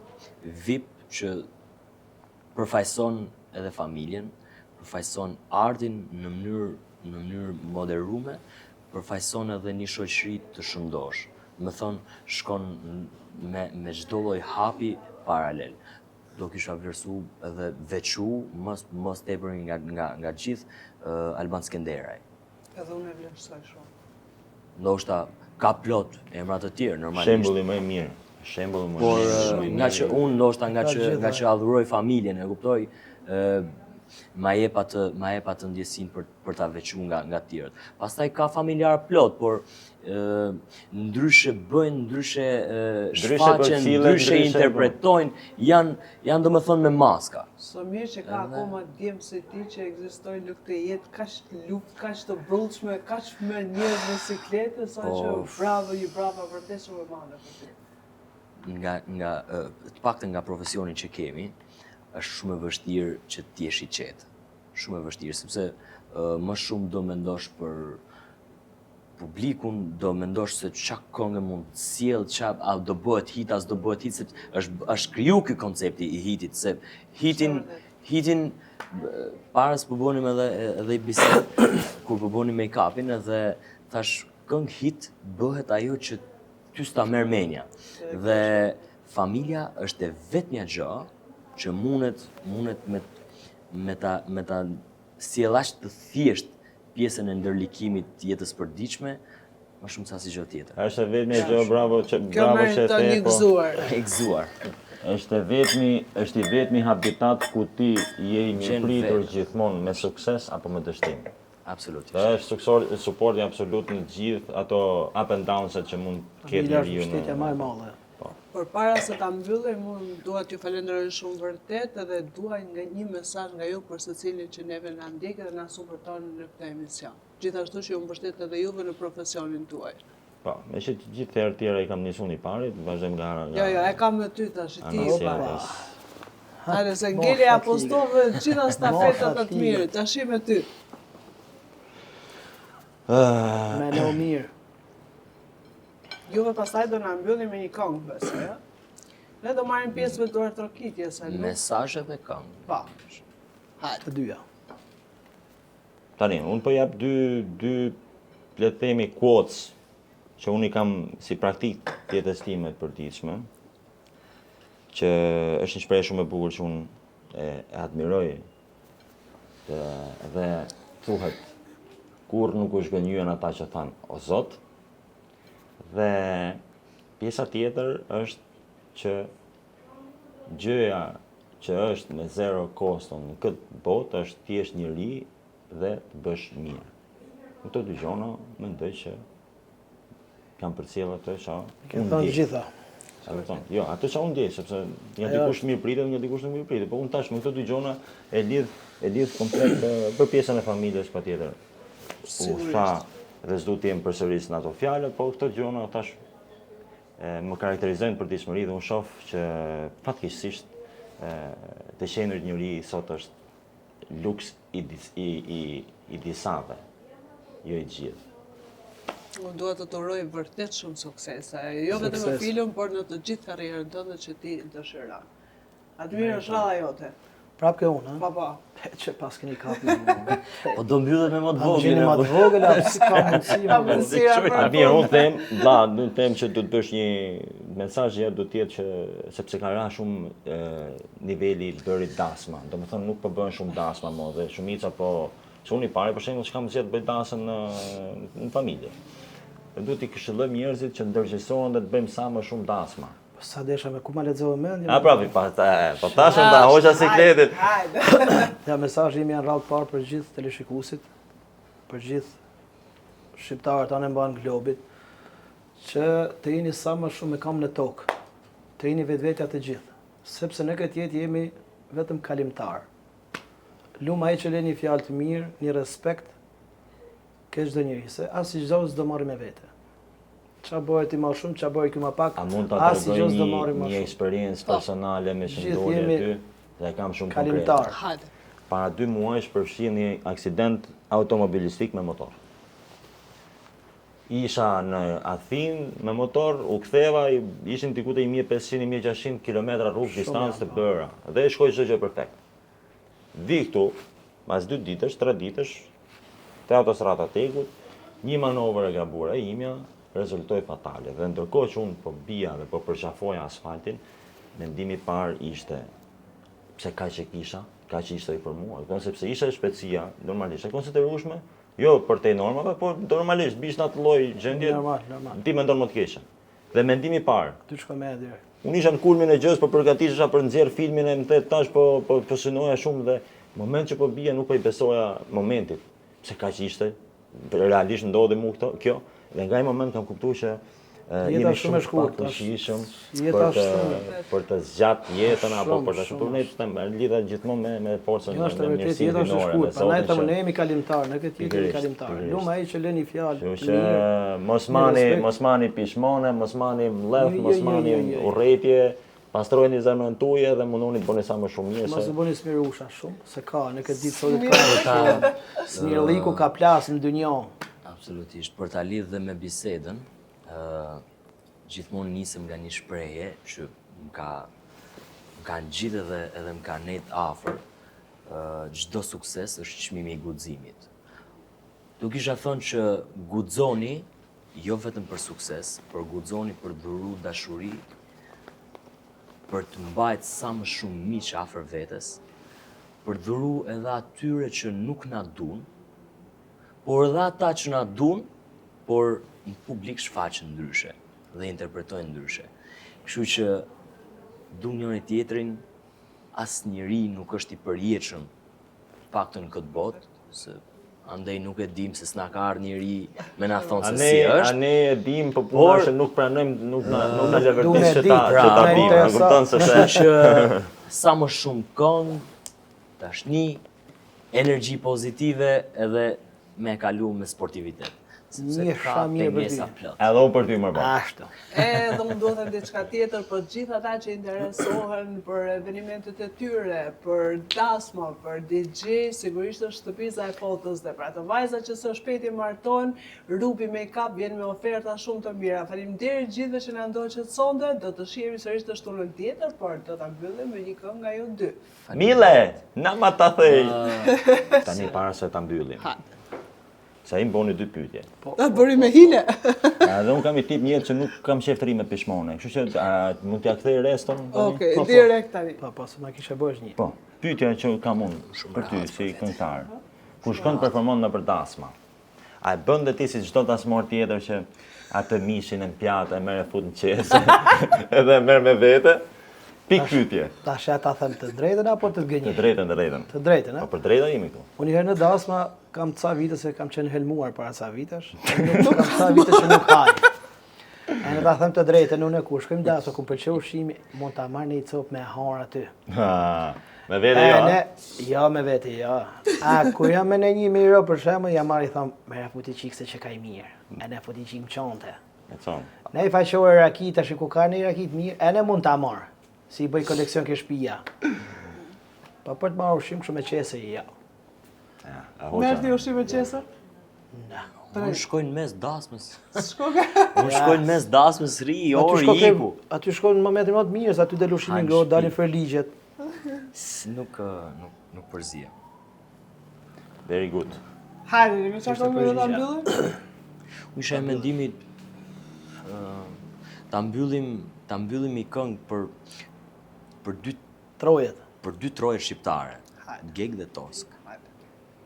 VIP që përfaqëson edhe familjen, përfaqëson artin në mënyrë moderume, përfaqëson edhe një shoqëri të shëndosh. Më thonë, shkon me çdo lloj hapi paralel. Do kisha vlerësu edhe veçu, mos tepër nga gjithë Alban Skenderaj. Edhe unë e vlerësoj shumë. Ndoshta ka plot emra të tjerë normalisht. Shembulli më i mirë. Shembulli më i Por mirë. nga që unë ndoshta nga gjitha. që adhuroj familjen, e kuptoj, ma jep atë ndjesinë për ta veçuar nga të tjerët. Pastaj ka familjar plot, por ndryshe bëjnë, ndryshe shfaqen, përcillen, ndryshe ndryshe, interpretojnë, janë domethënë me maska. Së mirë që ka akoma djemë se ti që ekzistojnë në këtë jetë kaq të luftë, kaq të brullshme, kaq me njerëz në sikletë, sa që bravo, ju bravo vërtet shumë e madhe për ty. Të paktën nga profesioni që kemi, është shumë e vështirë që të jesh i qetë. Shumë e vështirë, sepse më shumë do mendosh për publikun, do mendosh se çka këngë mund të sjell, a do bëhet hit, as do bëhet hit, sepse është kriju ky koncepti i hitit, se hitin para s'po bënim edhe i bisedë kur po bënim make-upin edhe thash këngë hit bëhet ajo që ty s'ta merr mendja. Dhe familja është e vetmja gjë që mundet me ta sjell aq të thjesht pjesën e ndërlikimit të jetës përditshme më shumë se asgjë tjetër. Është vetëm gjë bravo Kjo bravo meriton shefe, një gëzuar. E gëzuar. është i vetmi habitat ku ti je i Gjen mirëpritur vetë. gjithmonë me sukses apo me dështim. Absolutisht. Dhe është suporti absolut në gjithë ato up and downs-et që mund të ketë Familja është njeriu mbështetja më e madhe. Por para se ta mbyllim, unë dua t'ju falenderoj shumë vërtet edhe dua një mesazh nga ju për secilin që neve na ndjekë dhe na suporton në këtë emision. Gjithashtu që ju mbështet edhe juve në profesionin tuaj. Po, me që të gjithë herë tjera i kam nisur i parit, vazhdojmë nga Jo, e kam me ty tash, ti i anësia, parë. pas. Hajde se ngeli apostove gjitha stafetët e të mirë, tash me ty. Me në mirë. Juve pastaj do na mbyllim me një këngë, besoj, ja? Ne do marrim pjesë me duar trokitje, se nuk... Mesazhet e këngë. Pa. Hajde. Të dyja. Tani, unë po jap dy le të themi quotes që unë i kam si praktik të jetës time të përditshme, që është një shprehje shumë e bukur që unë e admiroj dhe thuhet kur nuk u zgënjyen ata që thanë o Zot, dhe pjesa tjetër është që gjëja që është me zero kosto në këtë botë është thjesht njëri dhe të bësh mirë. Në të dy gjona, mendoj që kam përcjell ato që Ke unë thënë ndjej. gjitha. Jo, ato që unë ndjej, sepse një dikush mirë pritet, një dikush nuk mirë pritet. Po unë tash me këto dy gjona e lidh komplet për pjesën e familjes patjetër. U tha dhe s'du të jem përsëris në ato fjalë, po këto gjona tash më karakterizojnë për ditëshmëri dhe unë shoh që fatkeqësisht të qenërit njëri sot është luks i disave, jo i gjithë. Unë dua të të uroj vërtet shumë suksese, jo vetëm në Sukses. film, por në të gjithë karrierën tënde që ti dëshiron. Admirë shalla jote. Prap ke unë, ha? Pa. Që pas keni kapë në mua. Po do mbyllet me më të Më gjeni ma të vogël. vogël, apo si ka mundësi. Ka më? mundësira për Mirë, unë them, do të them që do të bësh një mesazh ja do të jetë që sepse ka ra shumë niveli i bërit dasma. Domethënë nuk po bëhen shumë dasma më dhe shumica po që unë i pari për shembull s'kam zgjedhë të bëj dasën në familje. Dhe duhet i këshillojmë njerëzit që ndërgjegjësohen dhe të bëjmë sa më shumë dasma. Po sa desha me ku ma lexova mendje. A pravi, po tashëm ta hoqa sikletit. Hajde. Ja, mesazhi im janë rrallë parë për gjithë teleshikuesit, për gjithë shqiptarët anë mban globit, që të jeni sa më shumë me kam në tokë, të jeni vetvetja të gjithë, sepse në këtë jetë jemi vetëm kalimtar. Luma ai që le një fjalë të mirë, një respekt ke çdo njeri, se asnjë gjë s'do marrë me vete. Qa bëhet ti më shumë, qa bëhet ky më pak, A mund ta asnjë gjë s'do marrë tregoj më një shumë. eksperiencë personale me Gjithë shëndorje jemi aty dhe e kam shumë konkrete. Kalimtar. Hajde. Para 2 muajsh përfshi një aksident automobilistik me motor. Isha në Athinë me motor, u ktheva, ishin diku te 1500-1600 km rrugë distancë të bëra dhe shkoi çdo gjë perfekt. Vi këtu, pas 2 ditësh, 3 ditësh, te autostrada Tegut, një manovër e gabuar e imja rezultoi fatale. Dhe ndërkohë që unë po bija dhe po përqafoja asfaltin, mendimi i parë ishte pse kaq e kisha, kaq ishte i për mua, sepse isha shpejtësia normalisht e konsiderueshme, jo për te normave, por normalisht bish në atë lloj gjendje. Normal. Ti mendon më të keqe. Dhe mendimi i parë, Ty shko me direkt. unë isha në kulmin e gjës, po përgatitesha për nxjerr filmin e më the tash po synoja shumë dhe moment që po bija nuk po i besoja momentit. Pse kaq ishte? Realisht ndodhi mua kjo dhe nga ai moment kam kuptuar që jemi shumë e shumë shkurtër, të shijshëm jeta është për të zgjatë jetën apo Shumë, për të shkuar ne të lidha gjithmonë me forcën Jo, është e vërtet, mirësinë jeta është e dinore. shkurtër. Prandaj thamë ne jemi kalimtar, në këtë jetë jemi Pikërisht, kalimtar. pikërisht. Luma ai që lën një fjalë. Kështu që mos mani pishmone, mos mani mledh, Jo, mos jo, mani jo, jo. urrëtie, pastrojeni zemrën tuaj dhe mundoni të bëni sa më shumë mirë Mos se u bëni smirusha shumë, se ka në këtë ditë sot ka smirëlliku ka plas në dynjë. Absolutisht, për ta lidhë dhe me bisedën, gjithmonë nisem nga një shprehje që më ka ngjitur edhe më ka nejt afër, çdo sukses është çmimi i guximit. Tu kisha thënë që guxoni jo vetëm për sukses, por guxoni për të dhuru dashuri, për të mbajtur sa më shumë miq afër vetes, për të dhuru edhe atyre që nuk na duan, por edhe ata që na duan, por në publik shfaqen ndryshe dhe interpretojnë ndryshe. Kështu që du njëri tjetrin, asnjëri nuk është i përjetshëm, paktën këtë botë, se andej nuk e dim se s'na ka ardhur njëri me na thonë se si është. Ne e dim, po puna është nuk pranojmë, nuk na lëvërtis që ta pra, dim, e kupton se Kështu që sa më shumë këngë, tashni, energji pozitive edhe me kalu me sportivitet. Sepse Një ka shumë mirë për pengesa ty. plot. edhe unë për ty më bërë. Ashtu. Edhe unë do të them diçka tjetër, për gjithë ata që interesohen për evenimentet e tyre, për dasma, për DJ, sigurisht është shtëpisa e fotos dhe për ato vajza që së shpejti martohen, Ruby Makeup vjen me oferta shumë të mira. Faleminderit gjithëve që na ndoqët sonte, do të shihemi sërish të shtunën tjetër, por do ta mbyllim me një këngë nga ju dy. Mile, na ma ta thej. Tani para se ta mbyllim. Sa i mboni dy pyetje. Ta bëri me hile. Edhe unë kam i tip njëtë që nuk kam sheftëri me pishmone. Kështu që mund t'ja kthej reston? Okej, direkt tani. Po, se ma kisha bësh një. Po, pyetja që kam unë për ty si këngëtar. Kur shkon të performon në për dasma, a e bën dhe ti si çdo dasmor tjetër që atë mishin e pjatë e merr e fut në qese edhe e merr me vete? Pik pyetje. Tash ja ta them të drejtën apo të Të gënjë? drejtën, të drejtën. Të drejtën, Po a? për drejta jemi këtu. Unë herë në dasma kam ca vite se kam qenë helmuar para ca vitesh. Nuk kam ca vite që nuk haj. E në ta them të drejtën, unë kur shkojmë dasma, ku pëlqeu ushqimi, mund ta marr në një copë me har aty. Me vete jo. Jo me vete, jo. A, kur jam me në 1.000 euro për shembull, ja marr i thom, merr futi çik se që ka i mirë. E ne futi çik më çonte. E çon. Ne i faqore rakit, tash ku ka një rakit mirë, e ne mund ta marr. Si i bëj koleksion ke shtëpia. Pa për të marrë ushqim kështu me qese, ja. Merr ti ushqim me qesër? Unë shkoj në mes dasmës. Shkoka. Unë shkoj në mes dasmës, ri, Aty orë, shko ke- iku. Aty shkon në momentin më të mirë, se aty del ushqimi Hajnë ngrohtë, shtëpi. dalin fërligjet. Nuk përzia. Very good. Hajde, me çfarë këngë do ta mbyllim? Unë isha e mendimit ta mbyllim i këngë Trojet. për dy troje shqiptare, Geg dhe Tosk.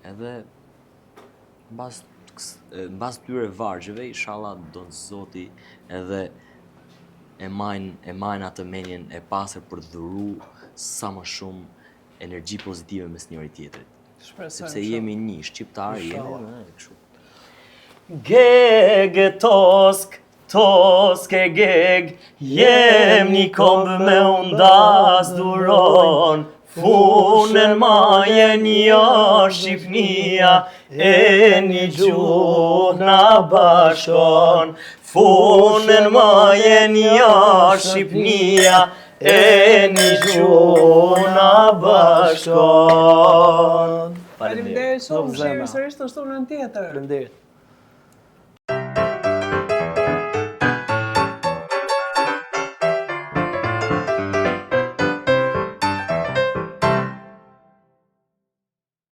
Edhe mbas këtyre vargjeve, inshallah do Zoti edhe e majnë atë menjen e pastër për të dhuru sa më shumë energji pozitive mes njëri tjetrit. Shpresojmë. Sepse jemi një shqiptar, jemi kështu. Geg e Tosk, Tosk e Geg, jem një kombë me undas duron, funën majen ja Shqipnia, e një gjuhë na bashkon. Funën majen ja Shqipnia, e një gjuhë na bashkon. Faleminderit shumë, shihemi sërish të shtunën tjetër. Faleminderit.